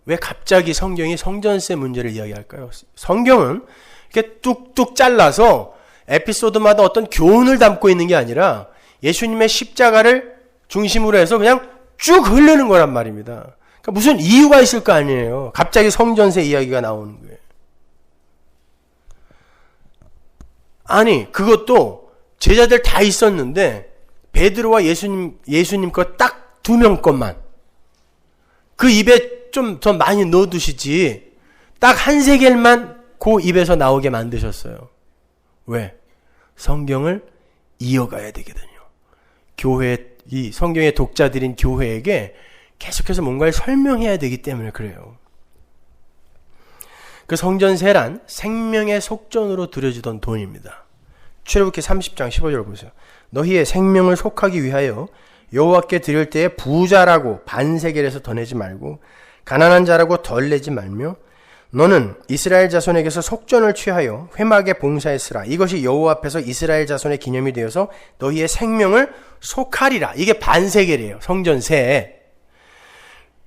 S1: 왜 갑자기 성경이 성전세 문제를 이야기할까요? 성경은 이렇게 뚝뚝 잘라서 에피소드마다 어떤 교훈을 담고 있는 게 아니라 예수님의 십자가를 중심으로 해서 그냥 쭉 흐르는 거란 말입니다. 그러니까 무슨 이유가 있을 거 아니에요. 갑자기 성전세 이야기가 나오는 거예요. 아니, 그것도 제자들 다 있었는데 베드로와 예수님 거 딱 2명 것만 그 입에 좀 더 많이 넣어두시지 딱 한 세겔만 그 입에서 나오게 만드셨어요. 왜? 성경을 이어가야 되거든요. 이 성경의 독자들인 교회에게 계속해서 뭔가를 설명해야 되기 때문에 그래요. 그 성전세란 생명의 속전으로 들여주던 돈입니다. 출애굽기 30장 15절 보세요. 너희의 생명을 속하기 위하여 여호와께 드릴 때에 부자라고 반세겔에서 더 내지 말고 가난한 자라고 덜 내지 말며 너는 이스라엘 자손에게서 속전을 취하여 회막에 봉사했으라. 이것이 여호와 앞에서 이스라엘 자손의 기념이 되어서 너희의 생명을 속하리라. 이게 반세겔이에요. 성전세에.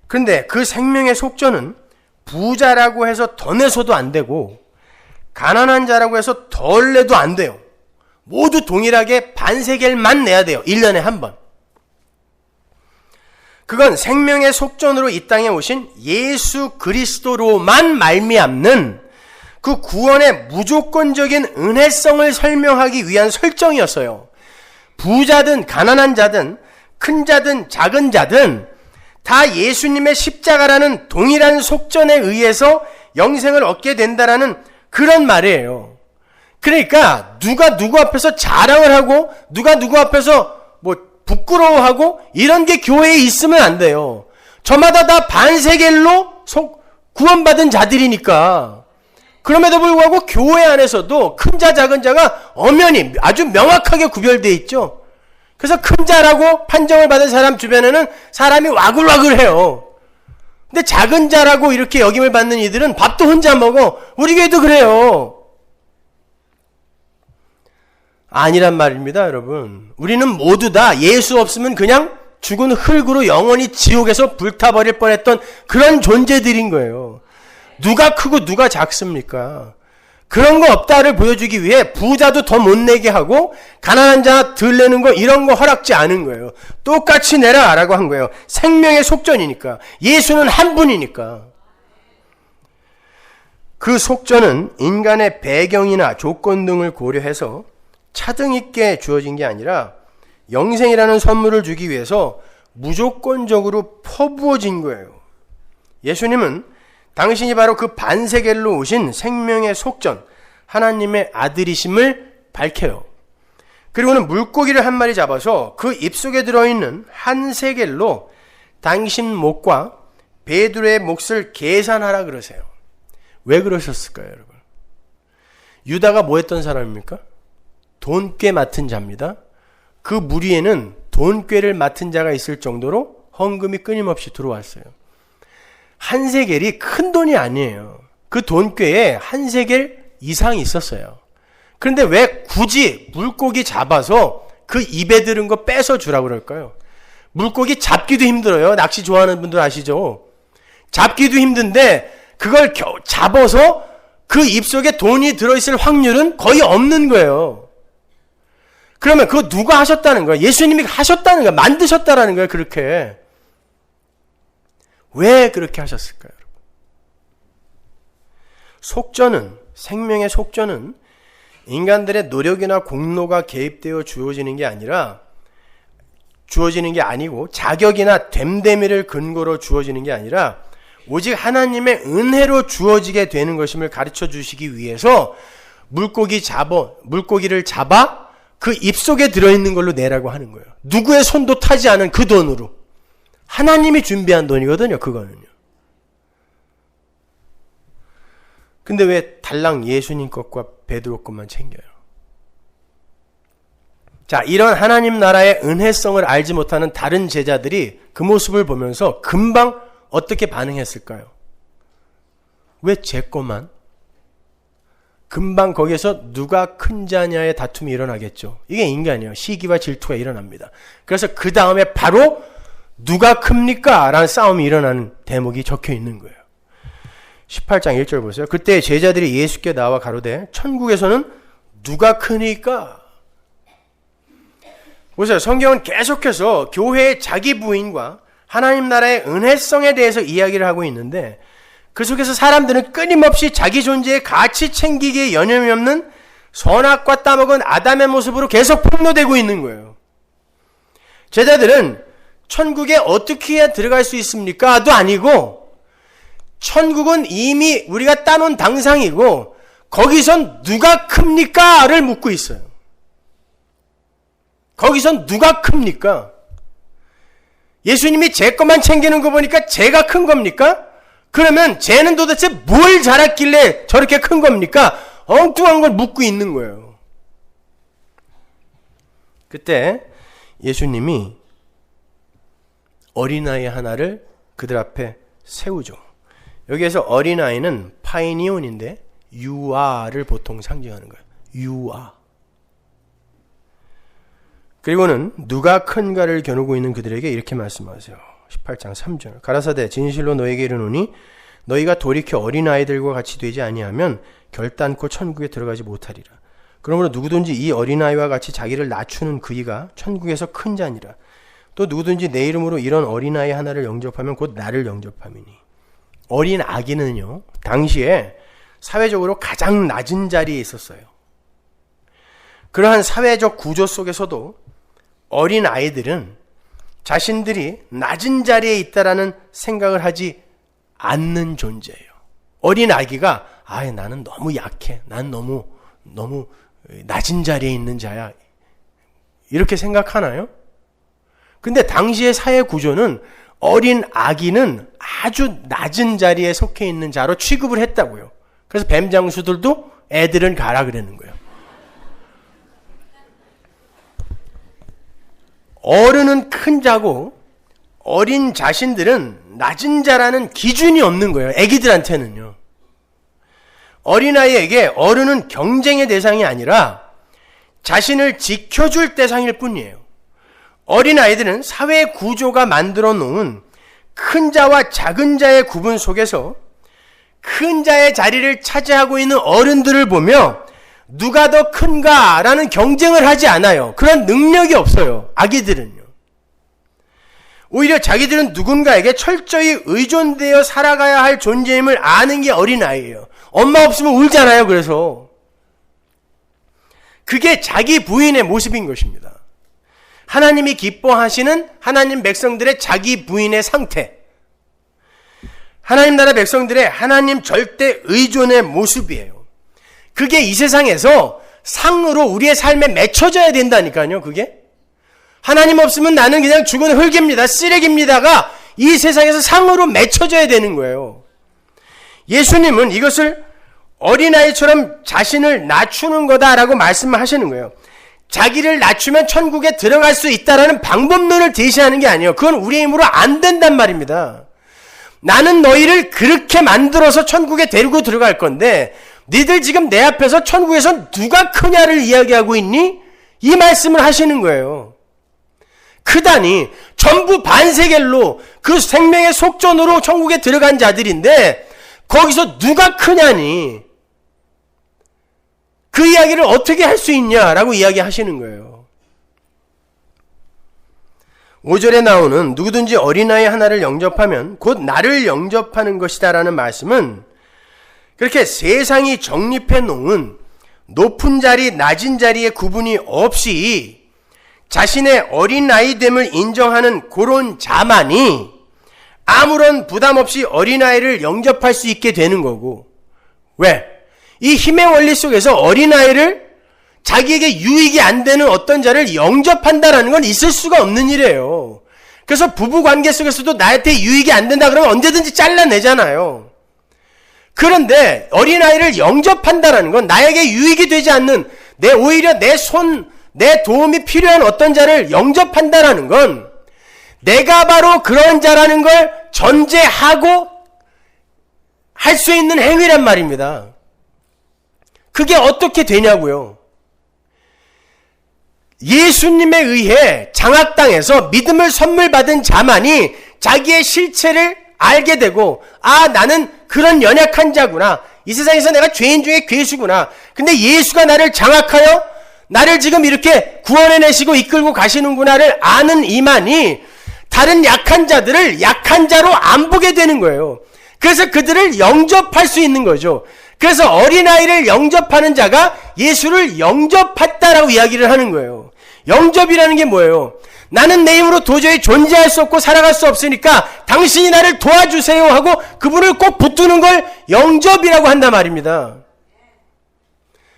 S1: 그런데 그 생명의 속전은 부자라고 해서 더 내서도 안 되고 가난한 자라고 해서 덜 내도 안 돼요. 모두 동일하게 반세겔만 내야 돼요. 1년에 한 번. 그건 생명의 속전으로 이 땅에 오신 예수 그리스도로만 말미암는 그 구원의 무조건적인 은혜성을 설명하기 위한 설정이었어요. 부자든 가난한 자든 큰 자든 작은 자든 다 예수님의 십자가라는 동일한 속전에 의해서 영생을 얻게 된다라는 그런 말이에요. 그러니까 누가 누구 앞에서 자랑을 하고 누가 누구 앞에서 부끄러워하고 이런 게 교회에 있으면 안 돼요. 저마다 다 반세겔로 구원받은 자들이니까. 그럼에도 불구하고 교회 안에서도 큰 자 작은 자가 엄연히 아주 명확하게 구별되어 있죠. 그래서 큰 자라고 판정을 받은 사람 주변에는 사람이 와글와글해요. 근데 작은 자라고 이렇게 여김을 받는 이들은 밥도 혼자 먹어. 우리 교회도 그래요. 아니란 말입니다, 여러분. 우리는 모두 다 예수 없으면 그냥 죽은 흙으로 영원히 지옥에서 불타버릴 뻔했던 그런 존재들인 거예요. 누가 크고 누가 작습니까? 그런 거 없다를 보여주기 위해 부자도 더 못 내게 하고 가난한 자 덜 내는 거 이런 거 허락지 않은 거예요. 똑같이 내라 라고 한 거예요. 생명의 속전이니까. 예수는 한 분이니까. 그 속전은 인간의 배경이나 조건 등을 고려해서 차등 있게 주어진 게 아니라 영생이라는 선물을 주기 위해서 무조건적으로 퍼부어진 거예요. 예수님은 당신이 바로 그 반세겔로 오신 생명의 속전, 하나님의 아들이심을 밝혀요. 그리고는 물고기를 한 마리 잡아서 그 입속에 들어있는 한 세겔로 당신 목과 베드로의 몫을 계산하라 그러세요. 왜 그러셨을까요, 여러분? 유다가 뭐 했던 사람입니까? 돈꾀 맡은 자입니다. 그 무리에는 돈꾀를 맡은 자가 있을 정도로 헌금이 끊임없이 들어왔어요. 한 세겔이 큰 돈이 아니에요. 그 돈꾀에 한 세겔 이상이 있었어요. 그런데 왜 굳이 물고기 잡아서 그 입에 들은 거 뺏어 주라고 그럴까요? 물고기 잡기도 힘들어요. 낚시 좋아하는 분들 아시죠? 잡기도 힘든데 그걸 잡아서 그 입속에 돈이 들어있을 확률은 거의 없는 거예요. 그러면 그거 누가 하셨다는 거예요? 예수님이 하셨다는 거예요. 만드셨다라는 거예요. 그렇게. 왜 그렇게 하셨을까요? 속전은, 생명의 속전은 인간들의 노력이나 공로가 개입되어 주어지는 게 아니고 자격이나 됨됨이를 근거로 주어지는 게 아니라 오직 하나님의 은혜로 주어지게 되는 것임을 가르쳐 주시기 위해서 물고기를 잡아 그 입속에 들어있는 걸로 내라고 하는 거예요. 누구의 손도 타지 않은 그 돈으로. 하나님이 준비한 돈이거든요, 그거는요. 근데 왜 달랑 예수님 것과 베드로 것만 챙겨요? 자, 이런 하나님 나라의 은혜성을 알지 못하는 다른 제자들이 그 모습을 보면서 금방 어떻게 반응했을까요? 왜 제 것만? 금방 거기에서 누가 큰 자냐의 다툼이 일어나겠죠. 이게 인간이에요. 시기와 질투가 일어납니다. 그래서 그 다음에 바로 누가 큽니까? 라는 싸움이 일어나는 대목이 적혀 있는 거예요. 18장 1절 보세요. 그때 제자들이 예수께 나와 가로되 천국에서는 누가 크니까? 보세요. 성경은 계속해서 교회의 자기 부인과 하나님 나라의 은혜성에 대해서 이야기를 하고 있는데 그 속에서 사람들은 끊임없이 자기 존재의 가치 챙기기에 여념이 없는 선악과 따먹은 아담의 모습으로 계속 폭로되고 있는 거예요. 제자들은 천국에 어떻게 해야 들어갈 수 있습니까? 도 아니고 천국은 이미 우리가 따놓은 당상이고 거기선 누가 큽니까? 를 묻고 있어요. 거기선 누가 큽니까? 예수님이 제 것만 챙기는 거 보니까 제가 큰 겁니까? 그러면 쟤는 도대체 뭘 잘했길래 저렇게 큰 겁니까? 엉뚱한 걸 묻고 있는 거예요. 그때 예수님이 어린아이 하나를 그들 앞에 세우죠. 여기에서 어린아이는 파이니온인데 유아를 보통 상징하는 거예요. 유아. 그리고는 누가 큰가를 겨누고 있는 그들에게 이렇게 말씀하세요. 18장 3절. 가라사대 진실로 너에게 이르노니 너희가 돌이켜 어린아이들과 같이 되지 아니하면 결단코 천국에 들어가지 못하리라. 그러므로 누구든지 이 어린아이와 같이 자기를 낮추는 그이가 천국에서 큰 자니라. 또 누구든지 내 이름으로 이런 어린아이 하나를 영접하면 곧 나를 영접함이니. 어린 아기는요, 당시에 사회적으로 가장 낮은 자리에 있었어요. 그러한 사회적 구조 속에서도 어린 아이들은 자신들이 낮은 자리에 있다라는 생각을 하지 않는 존재예요. 어린 아기가 나는 너무 약해. 난 너무 낮은 자리에 있는 자야. 이렇게 생각하나요? 근데 당시의 사회 구조는 어린 아기는 아주 낮은 자리에 속해 있는 자로 취급을 했다고요. 그래서 뱀장수들도 애들은 가라 그러는 거예요. 어른은 큰 자고 어린 자신들은 낮은 자라는 기준이 없는 거예요. 애기들한테는요. 어린아이에게 어른은 경쟁의 대상이 아니라 자신을 지켜줄 대상일 뿐이에요. 어린아이들은 사회 구조가 만들어 놓은 큰 자와 작은 자의 구분 속에서 큰 자의 자리를 차지하고 있는 어른들을 보며 누가 더 큰가라는 경쟁을 하지 않아요. 그런 능력이 없어요. 아기들은요. 오히려 자기들은 누군가에게 철저히 의존되어 살아가야 할 존재임을 아는 게 어린아이예요. 엄마 없으면 울잖아요. 그래서 그게 자기 부인의 모습인 것입니다. 하나님이 기뻐하시는 하나님 백성들의 자기 부인의 상태, 하나님 나라 백성들의 하나님 절대 의존의 모습이에요. 그게 이 세상에서 상으로 우리의 삶에 맺혀져야 된다니까요. 그게 하나님 없으면 나는 그냥 죽은 흙입니다, 쓰레기입니다가 이 세상에서 상으로 맺혀져야 되는 거예요. 예수님은 이것을 어린아이처럼 자신을 낮추는 거다라고 말씀하시는 거예요. 자기를 낮추면 천국에 들어갈 수 있다라는 방법론을 제시하는 게 아니에요. 그건 우리의 힘으로 안 된단 말입니다. 나는 너희를 그렇게 만들어서 천국에 데리고 들어갈 건데 니들 지금 내 앞에서 천국에서 누가 크냐를 이야기하고 있니? 이 말씀을 하시는 거예요. 크다니 전부 반세겔로 그 생명의 속전으로 천국에 들어간 자들인데 거기서 누가 크냐니 그 이야기를 어떻게 할 수 있냐라고 이야기하시는 거예요. 5절에 나오는 누구든지 어린아이 하나를 영접하면 곧 나를 영접하는 것이다 라는 말씀은 그렇게 세상이 정립해 놓은 높은 자리, 낮은 자리의 구분이 없이 자신의 어린아이됨을 인정하는 그런 자만이 아무런 부담 없이 어린아이를 영접할 수 있게 되는 거고, 왜? 이 힘의 원리 속에서 어린아이를 자기에게 유익이 안 되는 어떤 자를 영접한다라는 건 있을 수가 없는 일이에요. 그래서 부부관계 속에서도 나한테 유익이 안 된다 그러면 언제든지 잘라내잖아요. 그런데 어린아이를 영접한다라는 건 나에게 유익이 되지 않는 오히려 내 도움이 필요한 어떤 자를 영접한다라는 건 내가 바로 그런 자라는 걸 전제하고 할 수 있는 행위란 말입니다. 그게 어떻게 되냐고요. 예수님에 의해 장악당해서 믿음을 선물 받은 자만이 자기의 실체를 알게 되고 나는 그런 연약한 자구나. 이 세상에서 내가 죄인 중에 괴수구나. 근데 예수가 나를 장악하여 나를 지금 이렇게 구원해내시고 이끌고 가시는구나를 아는 이만이 다른 약한 자들을 약한 자로 안 보게 되는 거예요. 그래서 그들을 영접할 수 있는 거죠. 그래서 어린아이를 영접하는 자가 예수를 영접했다라고 이야기를 하는 거예요. 영접이라는 게 뭐예요? 나는 내 힘으로 도저히 존재할 수 없고 살아갈 수 없으니까 당신이 나를 도와주세요 하고 그분을 꼭 붙드는 걸 영접이라고 한단 말입니다.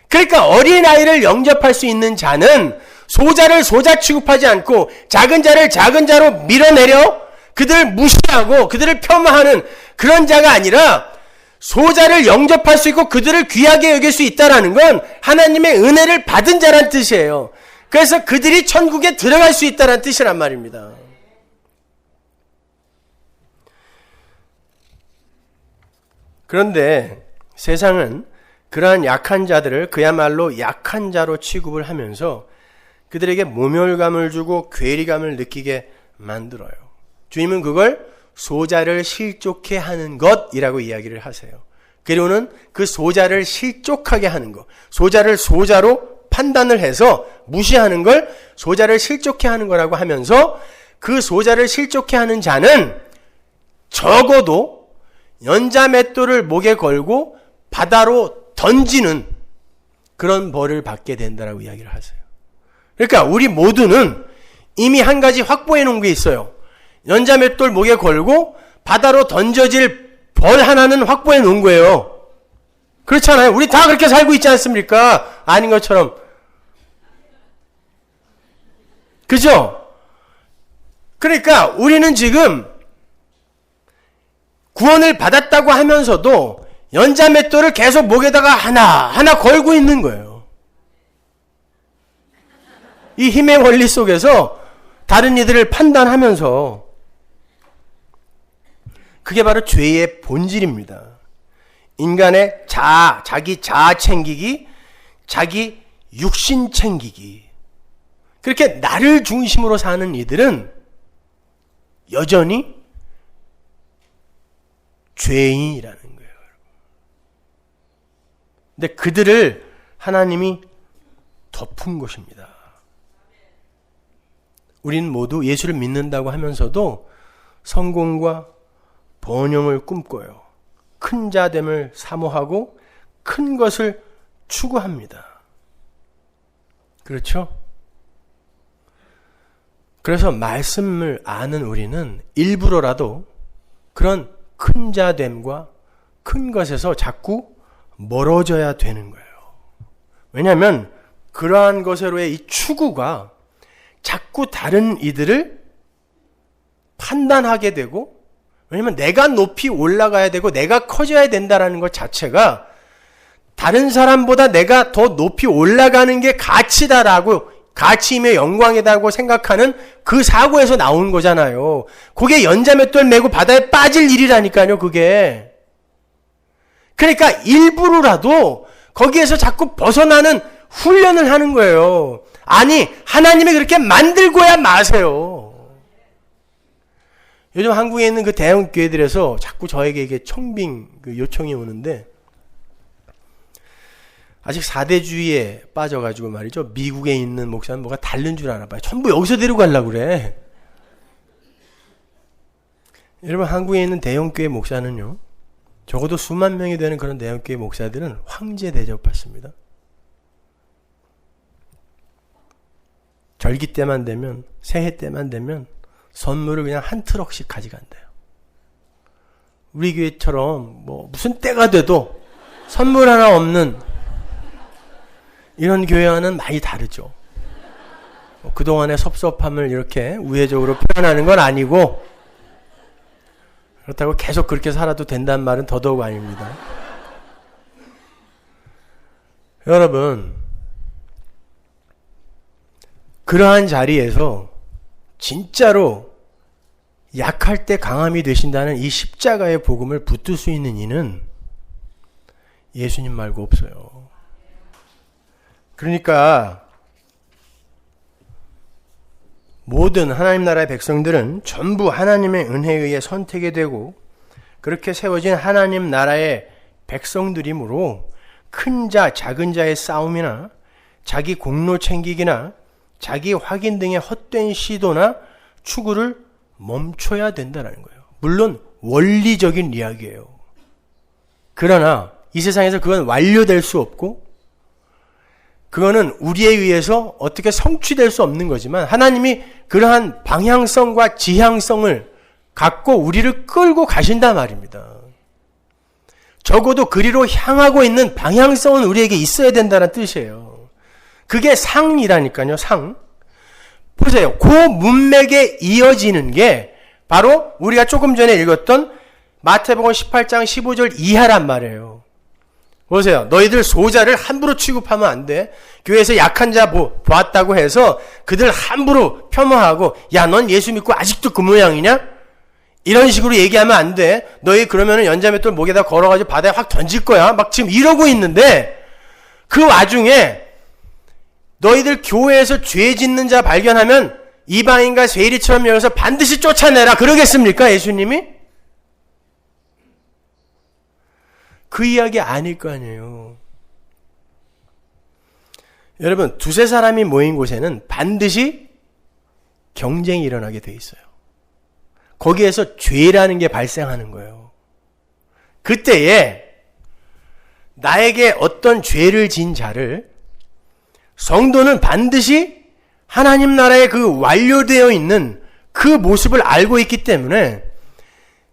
S1: 그러니까 어린아이를 영접할 수 있는 자는 소자를 소자 취급하지 않고 작은 자를 작은 자로 밀어내려 그들을 무시하고 그들을 폄하하는 그런 자가 아니라 소자를 영접할 수 있고 그들을 귀하게 여길 수 있다는 건 하나님의 은혜를 받은 자란 뜻이에요. 그래서 그들이 천국에 들어갈 수 있다는 뜻이란 말입니다. 그런데 세상은 그러한 약한 자들을 그야말로 약한 자로 취급을 하면서 그들에게 모멸감을 주고 괴리감을 느끼게 만들어요. 주님은 그걸 소자를 실족해 하는 것이라고 이야기를 하세요. 그리고는 그 소자를 실족하게 하는 것, 소자를 소자로 판단을 해서 무시하는 걸 소자를 실족해 하는 거라고 하면서 그 소자를 실족해 하는 자는 적어도 연자맷돌을 목에 걸고 바다로 던지는 그런 벌을 받게 된다라고 이야기를 하세요. 그러니까 우리 모두는 이미 한 가지 확보해 놓은 게 있어요. 연자맷돌 목에 걸고 바다로 던져질 벌 하나는 확보해 놓은 거예요. 그렇잖아요. 우리 다 그렇게 살고 있지 않습니까? 아닌 것처럼. 그죠? 그러니까 우리는 지금 구원을 받았다고 하면서도 연자맷돌을 계속 목에다가 하나 걸고 있는 거예요. 이 힘의 원리 속에서 다른 이들을 판단하면서 그게 바로 죄의 본질입니다. 인간의 자기 자아 챙기기, 자기 육신 챙기기. 그렇게 나를 중심으로 사는 이들은 여전히 죄인이라는 거예요. 근데 그들을 하나님이 덮은 것입니다. 우리는 모두 예수를 믿는다고 하면서도 성공과 번영을 꿈꿔요. 큰 자됨을 사모하고 큰 것을 추구합니다. 그렇죠? 그래서 말씀을 아는 우리는 일부러라도 그런 큰 자됨과 큰 것에서 자꾸 멀어져야 되는 거예요. 왜냐하면 그러한 것으로의 이 추구가 자꾸 다른 이들을 판단하게 되고, 왜냐하면 내가 높이 올라가야 되고 내가 커져야 된다는 것 자체가 다른 사람보다 내가 더 높이 올라가는 게 가치다라고, 가치이며 영광이다고 생각하는 그 사고에서 나온 거잖아요. 그게 연자맷돌 메고 바다에 빠질 일이라니까요, 그게. 그러니까 일부러라도 거기에서 자꾸 벗어나는 훈련을 하는 거예요. 아니, 하나님이 그렇게 만들고야 마세요. 요즘 한국에 있는 그 대형 교회들에서 자꾸 저에게 이게 청빙 그 요청이 오는데, 아직 4대주의에 빠져가지고 말이죠. 미국에 있는 목사는 뭐가 다른 줄 아나 봐요. 전부 여기서 데리고 가려고 그래. 여러분, 한국에 있는 대형교회 목사는요, 적어도 수만 명이 되는 그런 대형교회 목사들은 황제 대접받습니다. 절기 때만 되면, 새해 때만 되면 선물을 그냥 한 트럭씩 가져간대요. 우리 교회처럼 뭐 무슨 때가 돼도 선물 하나 없는 이런 교회와는 많이 다르죠. 그동안의 섭섭함을 이렇게 우회적으로 표현하는 건 아니고, 그렇다고 계속 그렇게 살아도 된다는 말은 더더욱 아닙니다. 여러분, 그러한 자리에서 진짜로 약할 때 강함이 되신다는 이 십자가의 복음을 붙들 수 있는 이는 예수님 말고 없어요. 그러니까 모든 하나님 나라의 백성들은 전부 하나님의 은혜에 의해 선택이 되고 그렇게 세워진 하나님 나라의 백성들이므로 큰 자, 작은 자의 싸움이나 자기 공로 챙기기나 자기 확인 등의 헛된 시도나 추구를 멈춰야 된다는 거예요. 물론 원리적인 이야기예요. 그러나 이 세상에서 그건 완료될 수 없고 그거는 우리에 의해서 어떻게 성취될 수 없는 거지만 하나님이 그러한 방향성과 지향성을 갖고 우리를 끌고 가신단 말입니다. 적어도 그리로 향하고 있는 방향성은 우리에게 있어야 된다는 뜻이에요. 그게 상이라니까요, 상. 보세요. 그 문맥에 이어지는 게 바로 우리가 조금 전에 읽었던 마태복음 18장 15절 이하란 말이에요. 보세요. 너희들 소자를 함부로 취급하면 안 돼. 교회에서 약한 자 보았다고 해서 그들 함부로 폄하하고 야, 넌 예수 믿고 아직도 그 모양이냐? 이런 식으로 얘기하면 안 돼. 너희 그러면은 연자맷돌 목에다 걸어가지고 바다에 확 던질 거야. 막 지금 이러고 있는데 그 와중에 너희들 교회에서 죄 짓는 자 발견하면 이방인과 세리처럼 여기서 반드시 쫓아내라. 그러겠습니까? 예수님이? 그 이야기 아닐 거 아니에요. 여러분, 두세 사람이 모인 곳에는 반드시 경쟁이 일어나게 돼 있어요. 거기에서 죄라는 게 발생하는 거예요. 그때에 나에게 어떤 죄를 진 자를 성도는 반드시 하나님 나라의 그 완료되어 있는 그 모습을 알고 있기 때문에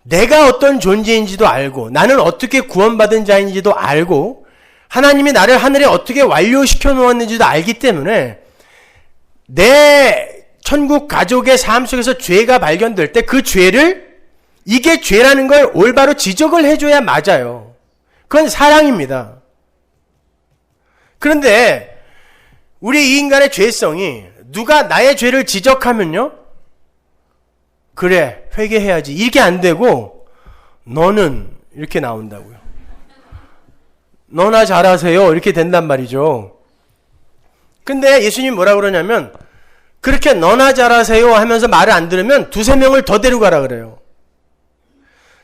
S1: 내가 어떤 존재인지도 알고 나는 어떻게 구원받은 자인지도 알고 하나님이 나를 하늘에 어떻게 완료시켜 놓았는지도 알기 때문에 내 천국 가족의 삶 속에서 죄가 발견될 때 그 죄를 이게 죄라는 걸 올바로 지적을 해줘야 맞아요. 그건 사랑입니다. 그런데 우리 이 인간의 죄성이 누가 나의 죄를 지적하면요, 그래 회개해야지 이렇게 안 되고 너는 이렇게 나온다고요. 너나 잘하세요 이렇게 된단 말이죠. 근데 예수님이 뭐라 그러냐면 그렇게 너나 잘하세요 하면서 말을 안 들으면 두세 명을 더 데리고 가라 그래요.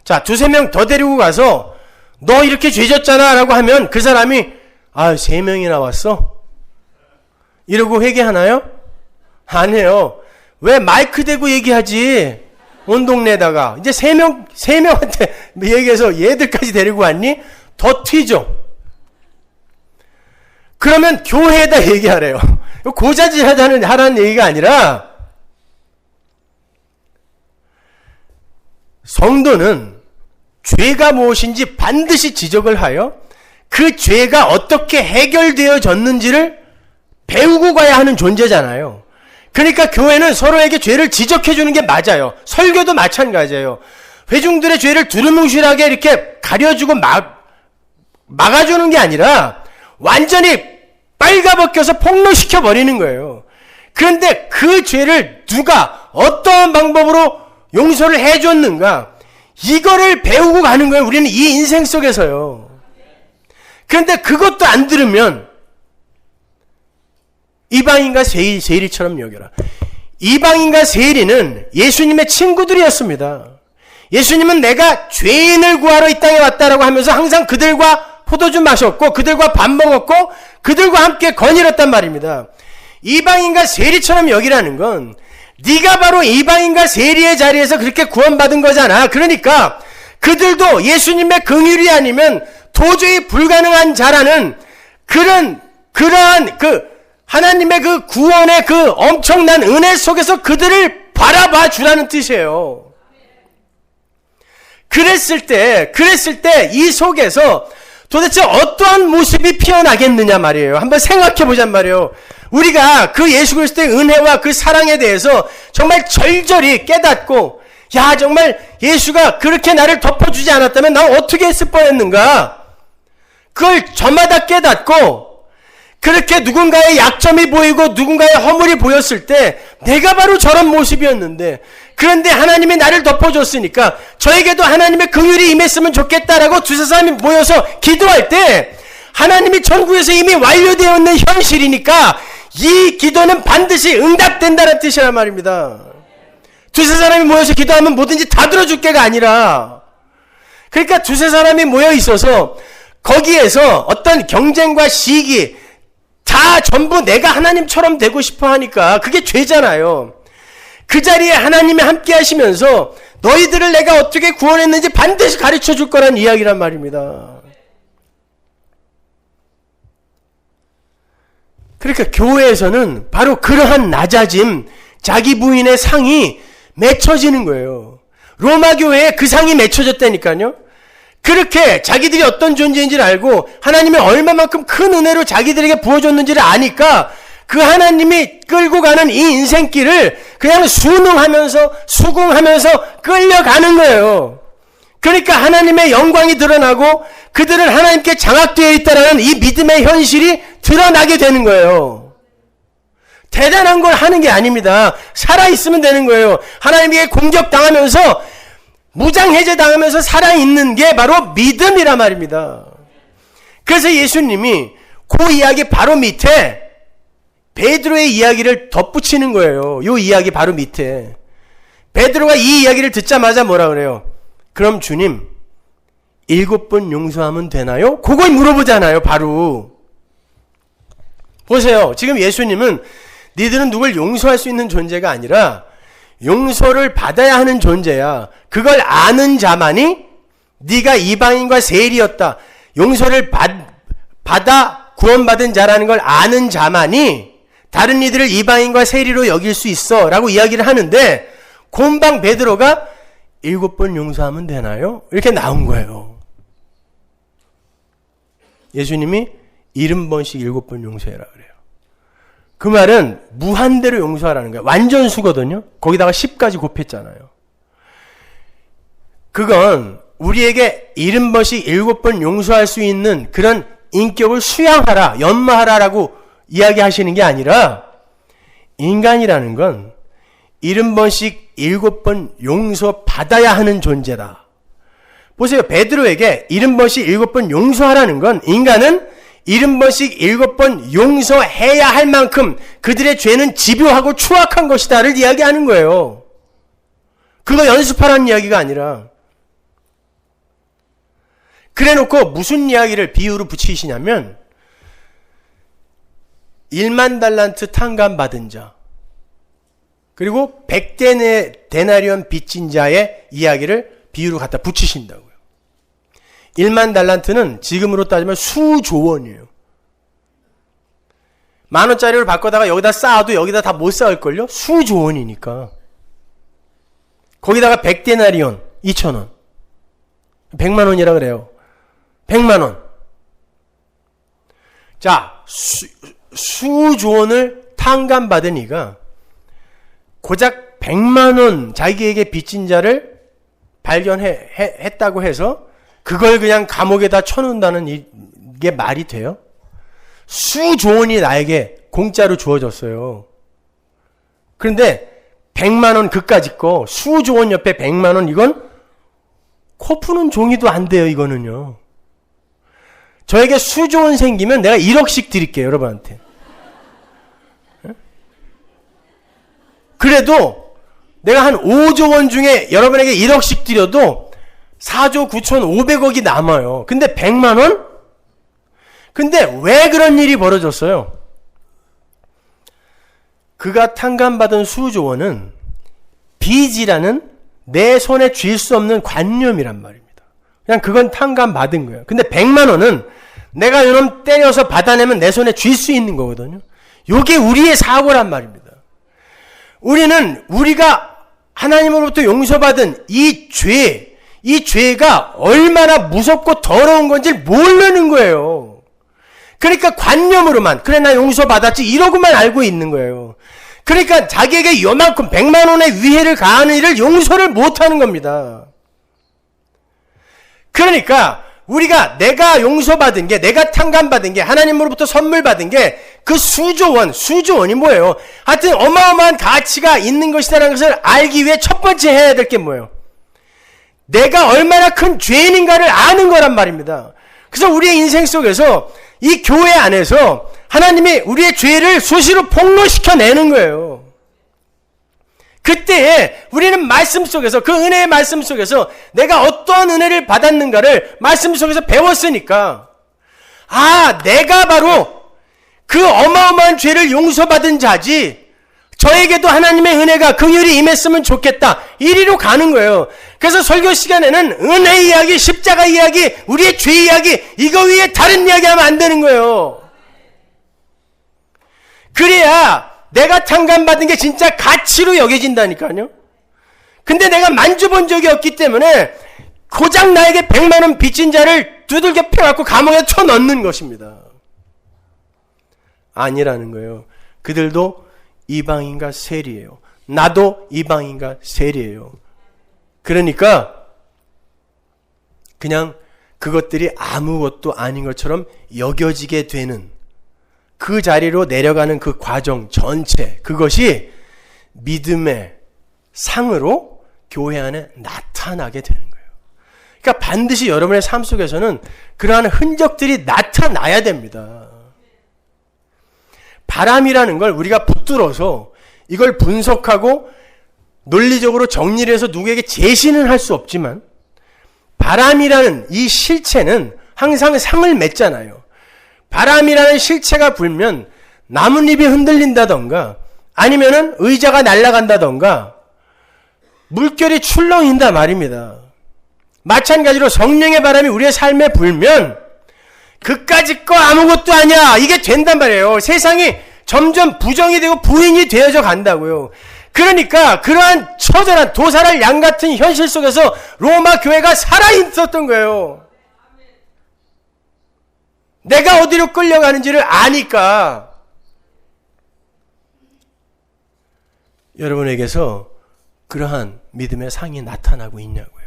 S1: 자, 두세 명 더 데리고 가서 너 이렇게 죄졌잖아 라고 하면 그 사람이 세 명이나 왔어? 이러고 회개하나요? 안 해요. 왜 마이크 대고 얘기하지? 온 동네에다가 이제 세 명한테 얘기해서 얘들까지 데리고 왔니? 더 튀죠. 그러면 교회에다 얘기하래요. 고자질 하라는 얘기가 아니라 성도는 죄가 무엇인지 반드시 지적을 하여 그 죄가 어떻게 해결되어졌는지를 배우고 가야 하는 존재잖아요. 그러니까 교회는 서로에게 죄를 지적해 주는 게 맞아요. 설교도 마찬가지예요. 회중들의 죄를 두루뭉실하게 이렇게 가려주고 막아주는 게 아니라 완전히 빨가벗겨서 폭로시켜 버리는 거예요. 그런데 그 죄를 누가 어떠한 방법으로 용서를 해줬는가, 이거를 배우고 가는 거예요. 우리는 이 인생 속에서요. 그런데 그것도 안 들으면 이방인과 세리처럼 여겨라. 이방인과 세리는 예수님의 친구들이었습니다. 예수님은 내가 죄인을 구하러 이 땅에 왔다라고 하면서 항상 그들과 포도주 마셨고 그들과 밥 먹었고 그들과 함께 거닐었단 말입니다. 이방인과 세리처럼 여기라는 건 네가 바로 이방인과 세리의 자리에서 그렇게 구원받은 거잖아. 그러니까 그들도 예수님의 긍휼이 아니면 도저히 불가능한 자라는 그러한 하나님의 그 구원의 그 엄청난 은혜 속에서 그들을 바라봐 주라는 뜻이에요. 그랬을 때 이 속에서 도대체 어떠한 모습이 피어나겠느냐 말이에요. 한번 생각해 보잔 말이에요. 우리가 그 예수 그리스도의 은혜와 그 사랑에 대해서 정말 절절히 깨닫고, 야, 정말 예수가 그렇게 나를 덮어주지 않았다면 나 어떻게 했을 뻔했는가? 그걸 저마다 깨닫고, 그렇게 누군가의 약점이 보이고 누군가의 허물이 보였을 때 내가 바로 저런 모습이었는데, 그런데 하나님이 나를 덮어줬으니까 저에게도 하나님의 긍휼이 임했으면 좋겠다라고 두세 사람이 모여서 기도할 때 하나님이 천국에서 이미 완료되어 있는 현실이니까 이 기도는 반드시 응답된다는 뜻이란 말입니다. 두세 사람이 모여서 기도하면 뭐든지 다 들어줄 게가 아니라, 그러니까 두세 사람이 모여 있어서 거기에서 어떤 경쟁과 시기 다 전부 내가 하나님처럼 되고 싶어 하니까 그게 죄잖아요. 그 자리에 하나님이 함께 하시면서 너희들을 내가 어떻게 구원했는지 반드시 가르쳐 줄 거란 이야기란 말입니다. 그러니까 교회에서는 바로 그러한 낮아짐, 자기 부인의 상이 맺혀지는 거예요. 로마 교회에 그 상이 맺혀졌다니까요. 그렇게 자기들이 어떤 존재인지를 알고 하나님이 얼마만큼 큰 은혜로 자기들에게 부어줬는지를 아니까 그 하나님이 끌고 가는 이 인생길을 그냥 수긍하면서 끌려가는 거예요. 그러니까 하나님의 영광이 드러나고 그들은 하나님께 장악되어 있다는 이 믿음의 현실이 드러나게 되는 거예요. 대단한 걸 하는 게 아닙니다. 살아있으면 되는 거예요. 하나님에게 공격당하면서 무장해제 당하면서 살아있는 게 바로 믿음이란 말입니다. 그래서 예수님이 그 이야기 바로 밑에 베드로의 이야기를 덧붙이는 거예요. 이 이야기 바로 밑에. 베드로가 이 이야기를 듣자마자 뭐라 그래요? 그럼 주님 7번 용서하면 되나요? 그걸 물어보잖아요. 바로. 보세요. 지금 예수님은 니들은 누굴 용서할 수 있는 존재가 아니라 용서를 받아야 하는 존재야. 그걸 아는 자만이 네가 이방인과 세리였다. 용서를 받아 구원받은 자라는 걸 아는 자만이 다른 이들을 이방인과 세리로 여길 수 있어 라고 이야기를 하는데 곰방 베드로가 7번 용서하면 되나요? 이렇게 나온 거예요. 예수님이 70번씩 7번 용서해라 그래요. 그 말은 무한대로 용서하라는 거예요. 완전수거든요. 거기다가 10까지 곱했잖아요. 그건 우리에게 70번씩 7번 용서할 수 있는 그런 인격을 수양하라, 연마하라라고 이야기하시는 게 아니라 인간이라는 건 70번씩 7번 용서받아야 하는 존재다. 보세요. 베드로에게 70번씩 7번 용서하라는 건 인간은 70번씩 7번 용서해야 할 만큼 그들의 죄는 집요하고 추악한 것이다를 이야기하는 거예요. 그거 연습하라는 이야기가 아니라. 그래놓고 무슨 이야기를 비유로 붙이시냐면 1만 달란트 탕감 받은 자 그리고 100데나리온 빚진 자의 이야기를 비유로 갖다 붙이신다고요. 1만 달란트는 지금으로 따지면 수조 원이에요. 10,000원짜리를 바꿔다가 여기다 쌓아도 여기다 다 못 쌓을걸요? 수조 원이니까. 거기다가 100데나리온 2,000원 100만 원이라 그래요. 100만 원. 자, 수조 원을 탕감받은 이가 고작 100만 원 자기에게 빚진 자를 발견했다고 해서 그걸 그냥 감옥에다 쳐놓는다는 이게 말이 돼요? 수조 원이 나에게 공짜로 주어졌어요. 그런데 100만 원 그까짓 거 수조 원 옆에 100만 원 이건 코 푸는 종이도 안 돼요. 이거는요. 저에게 수조 원 생기면 내가 1억씩 드릴게요. 여러분한테. 그래도 내가 한 5조 원 중에 여러분에게 1억씩 드려도 4조 9,500억이 남아요. 근데 100만 원? 근데 왜 그런 일이 벌어졌어요? 그가 탕감받은 수조 원은 빚이라는 내 손에 쥘 수 없는 관념이란 말입니다. 그냥 그건 탕감받은 거예요. 근데 100만 원은 내가 이놈 때려서 받아내면 내 손에 쥘 수 있는 거거든요. 이게 우리의 사고란 말입니다. 우리는 우리가 하나님으로부터 용서받은 이 죄가 얼마나 무섭고 더러운 건지 모르는 거예요. 그러니까 관념으로만 그래 나 용서받았지 이러고만 알고 있는 거예요. 그러니까 자기에게 요만큼 100만 원의 위해를 가하는 일을 용서를 못하는 겁니다. 그러니까 우리가 내가 용서받은 게 내가 탕감받은 게 하나님으로부터 선물 받은 게 그 수조 원이 뭐예요? 하여튼 어마어마한 가치가 있는 것이라는 것을 알기 위해 첫 번째 해야 될 게 뭐예요? 내가 얼마나 큰 죄인인가를 아는 거란 말입니다. 그래서 우리의 인생 속에서 이 교회 안에서 하나님이 우리의 죄를 수시로 폭로시켜내는 거예요. 그때에 우리는 말씀 속에서 그 은혜의 말씀 속에서 내가 어떠한 은혜를 받았는가를 말씀 속에서 배웠으니까 내가 바로 그 어마어마한 죄를 용서받은 자지 저에게도 하나님의 은혜가 긍휼이 임했으면 좋겠다 이리로 가는 거예요. 그래서 설교 시간에는 은혜 이야기, 십자가 이야기, 우리의 죄 이야기 이거 위에 다른 이야기하면 안 되는 거예요. 그래야 내가 탕감받은 게 진짜 가치로 여겨진다니까요. 근데 내가 만져본 적이 없기 때문에 고작 나에게 100만 원 빚진 자를 두들겨 패갖고 감옥에 쳐넣는 것입니다. 아니라는 거예요. 그들도 이방인과 세리예요. 나도 이방인과 세리예요. 그러니까 그냥 그것들이 아무것도 아닌 것처럼 여겨지게 되는 그 자리로 내려가는 그 과정 전체 그것이 믿음의 상으로 교회 안에 나타나게 되는 거예요. 그러니까 반드시 여러분의 삶 속에서는 그러한 흔적들이 나타나야 됩니다. 바람이라는 걸 우리가 붙들어서 이걸 분석하고 논리적으로 정리를 해서 누구에게 제시는 할 수 없지만 바람이라는 이 실체는 항상 상을 맺잖아요. 바람이라는 실체가 불면 나뭇잎이 흔들린다던가 아니면은 의자가 날아간다던가 물결이 출렁인다 말입니다. 마찬가지로 성령의 바람이 우리의 삶에 불면 그까짓 거 아무것도 아니야 이게 된단 말이에요. 세상이 점점 부정이 되고 부인이 되어져 간다고요. 그러니까 그러한 처절한 도살할 양 같은 현실 속에서 로마 교회가 살아있었던 거예요. 내가 어디로 끌려가는지를 아니까. 여러분에게서 그러한 믿음의 상이 나타나고 있냐고요.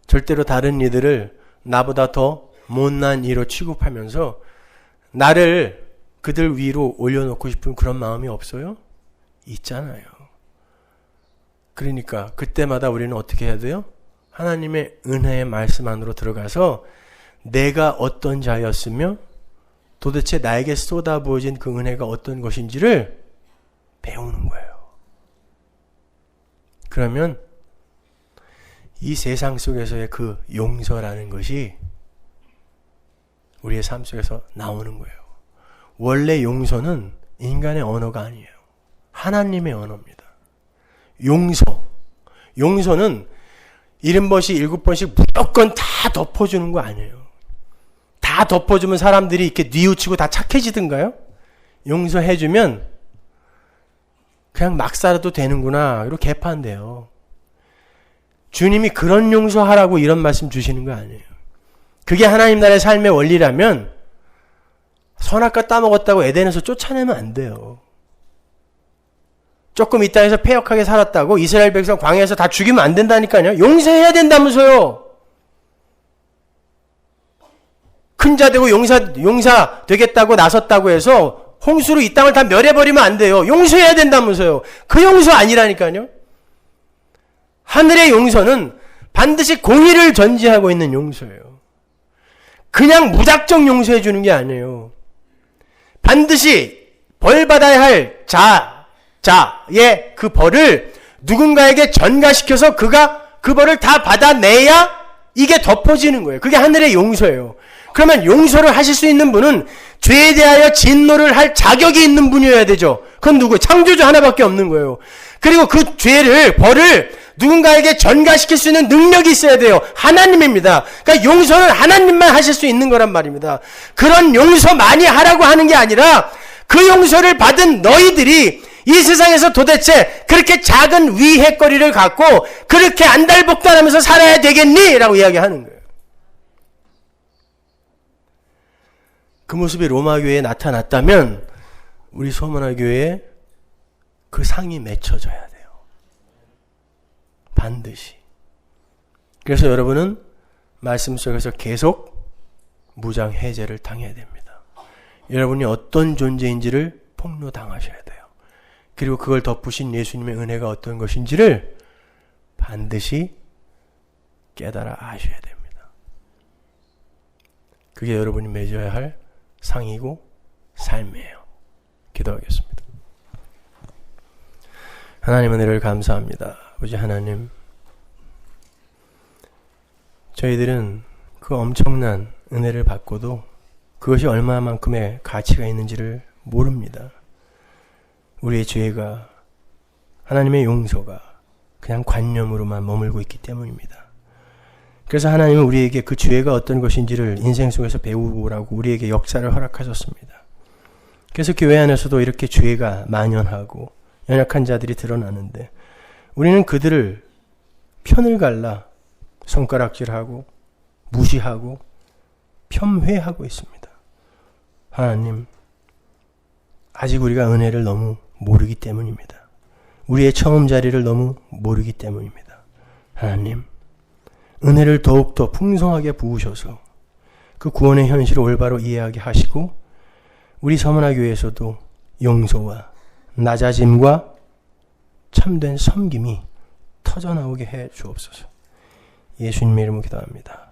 S1: 절대로 다른 이들을 나보다 더 못난 이로 취급하면서 나를 그들 위로 올려놓고 싶은 그런 마음이 없어요? 있잖아요. 그러니까 그때마다 우리는 어떻게 해야 돼요? 하나님의 은혜의 말씀 안으로 들어가서 내가 어떤 자였으며 도대체 나에게 쏟아부어진 그 은혜가 어떤 것인지를 배우는 거예요. 그러면 이 세상 속에서의 그 용서라는 것이 우리의 삶 속에서 나오는 거예요. 원래 용서는 인간의 언어가 아니에요. 하나님의 언어입니다. 용서는 70번씩 7번씩 무조건 다 덮어주는 거 아니에요. 다 덮어주면 사람들이 이렇게 뉘우치고 다 착해지든가요? 용서해주면 그냥 막 살아도 되는구나 이렇게 개판돼요. 주님이 그런 용서하라고 이런 말씀 주시는 거 아니에요. 그게 하나님 나라의 삶의 원리라면 선악과 따먹었다고 에덴에서 쫓아내면 안 돼요. 조금 이 땅에서 패역하게 살았다고 이스라엘 백성 광야에서 다 죽이면 안 된다니까요. 용서해야 된다면서요. 큰 자 되고 용사 되겠다고 나섰다고 해서 홍수로 이 땅을 다 멸해버리면 안 돼요. 용서해야 된다면서요. 그 용서 아니라니까요. 하늘의 용서는 반드시 공의를 전제하고 있는 용서예요. 그냥 무작정 용서해 주는 게 아니에요. 반드시 벌 받아야 할 자의 그 벌을 누군가에게 전가시켜서 그가 그 벌을 다 받아내야 이게 덮어지는 거예요. 그게 하늘의 용서예요. 그러면 용서를 하실 수 있는 분은 죄에 대하여 진노를 할 자격이 있는 분이어야 되죠. 그건 누구예요? 창조주 하나밖에 없는 거예요. 그리고 그 벌을 누군가에게 전가시킬 수 있는 능력이 있어야 돼요. 하나님입니다. 그러니까 용서는 하나님만 하실 수 있는 거란 말입니다. 그런 용서 많이 하라고 하는 게 아니라 그 용서를 받은 너희들이 이 세상에서 도대체 그렇게 작은 위해거리를 갖고 그렇게 안달복달하면서 살아야 되겠니? 라고 이야기하는 거예요. 그 모습이 로마 교회에 나타났다면 우리 소문화 교회에 그 상이 맺혀져야 돼요. 반드시. 그래서 여러분은 말씀 속에서 계속 무장 해제를 당해야 됩니다. 여러분이 어떤 존재인지를 폭로당하셔야 돼요. 그리고 그걸 덮으신 예수님의 은혜가 어떤 것인지를 반드시 깨달아 아셔야 됩니다. 그게 여러분이 맺어야 할 상이고 삶이에요. 기도하겠습니다. 하나님 은혜를 감사합니다. 아버지 하나님, 저희들은 그 엄청난 은혜를 받고도 그것이 얼마만큼의 가치가 있는지를 모릅니다. 우리의 죄가, 하나님의 용서가 그냥 관념으로만 머물고 있기 때문입니다. 그래서 하나님은 우리에게 그 죄가 어떤 것인지를 인생 속에서 배우라고 우리에게 역사를 허락하셨습니다. 그래서 교회 안에서도 이렇게 죄가 만연하고 연약한 자들이 드러나는데 우리는 그들을 편을 갈라 손가락질하고 무시하고 폄훼하고 있습니다. 하나님, 아직 우리가 은혜를 너무 모르기 때문입니다. 우리의 처음 자리를 너무 모르기 때문입니다. 하나님, 은혜를 더욱더 풍성하게 부으셔서 그 구원의 현실을 올바로 이해하게 하시고 우리 서문화 교회에서도 용서와 낮아짐과 참된 섬김이 터져나오게 해 주옵소서. 예수님의 이름으로 기도합니다.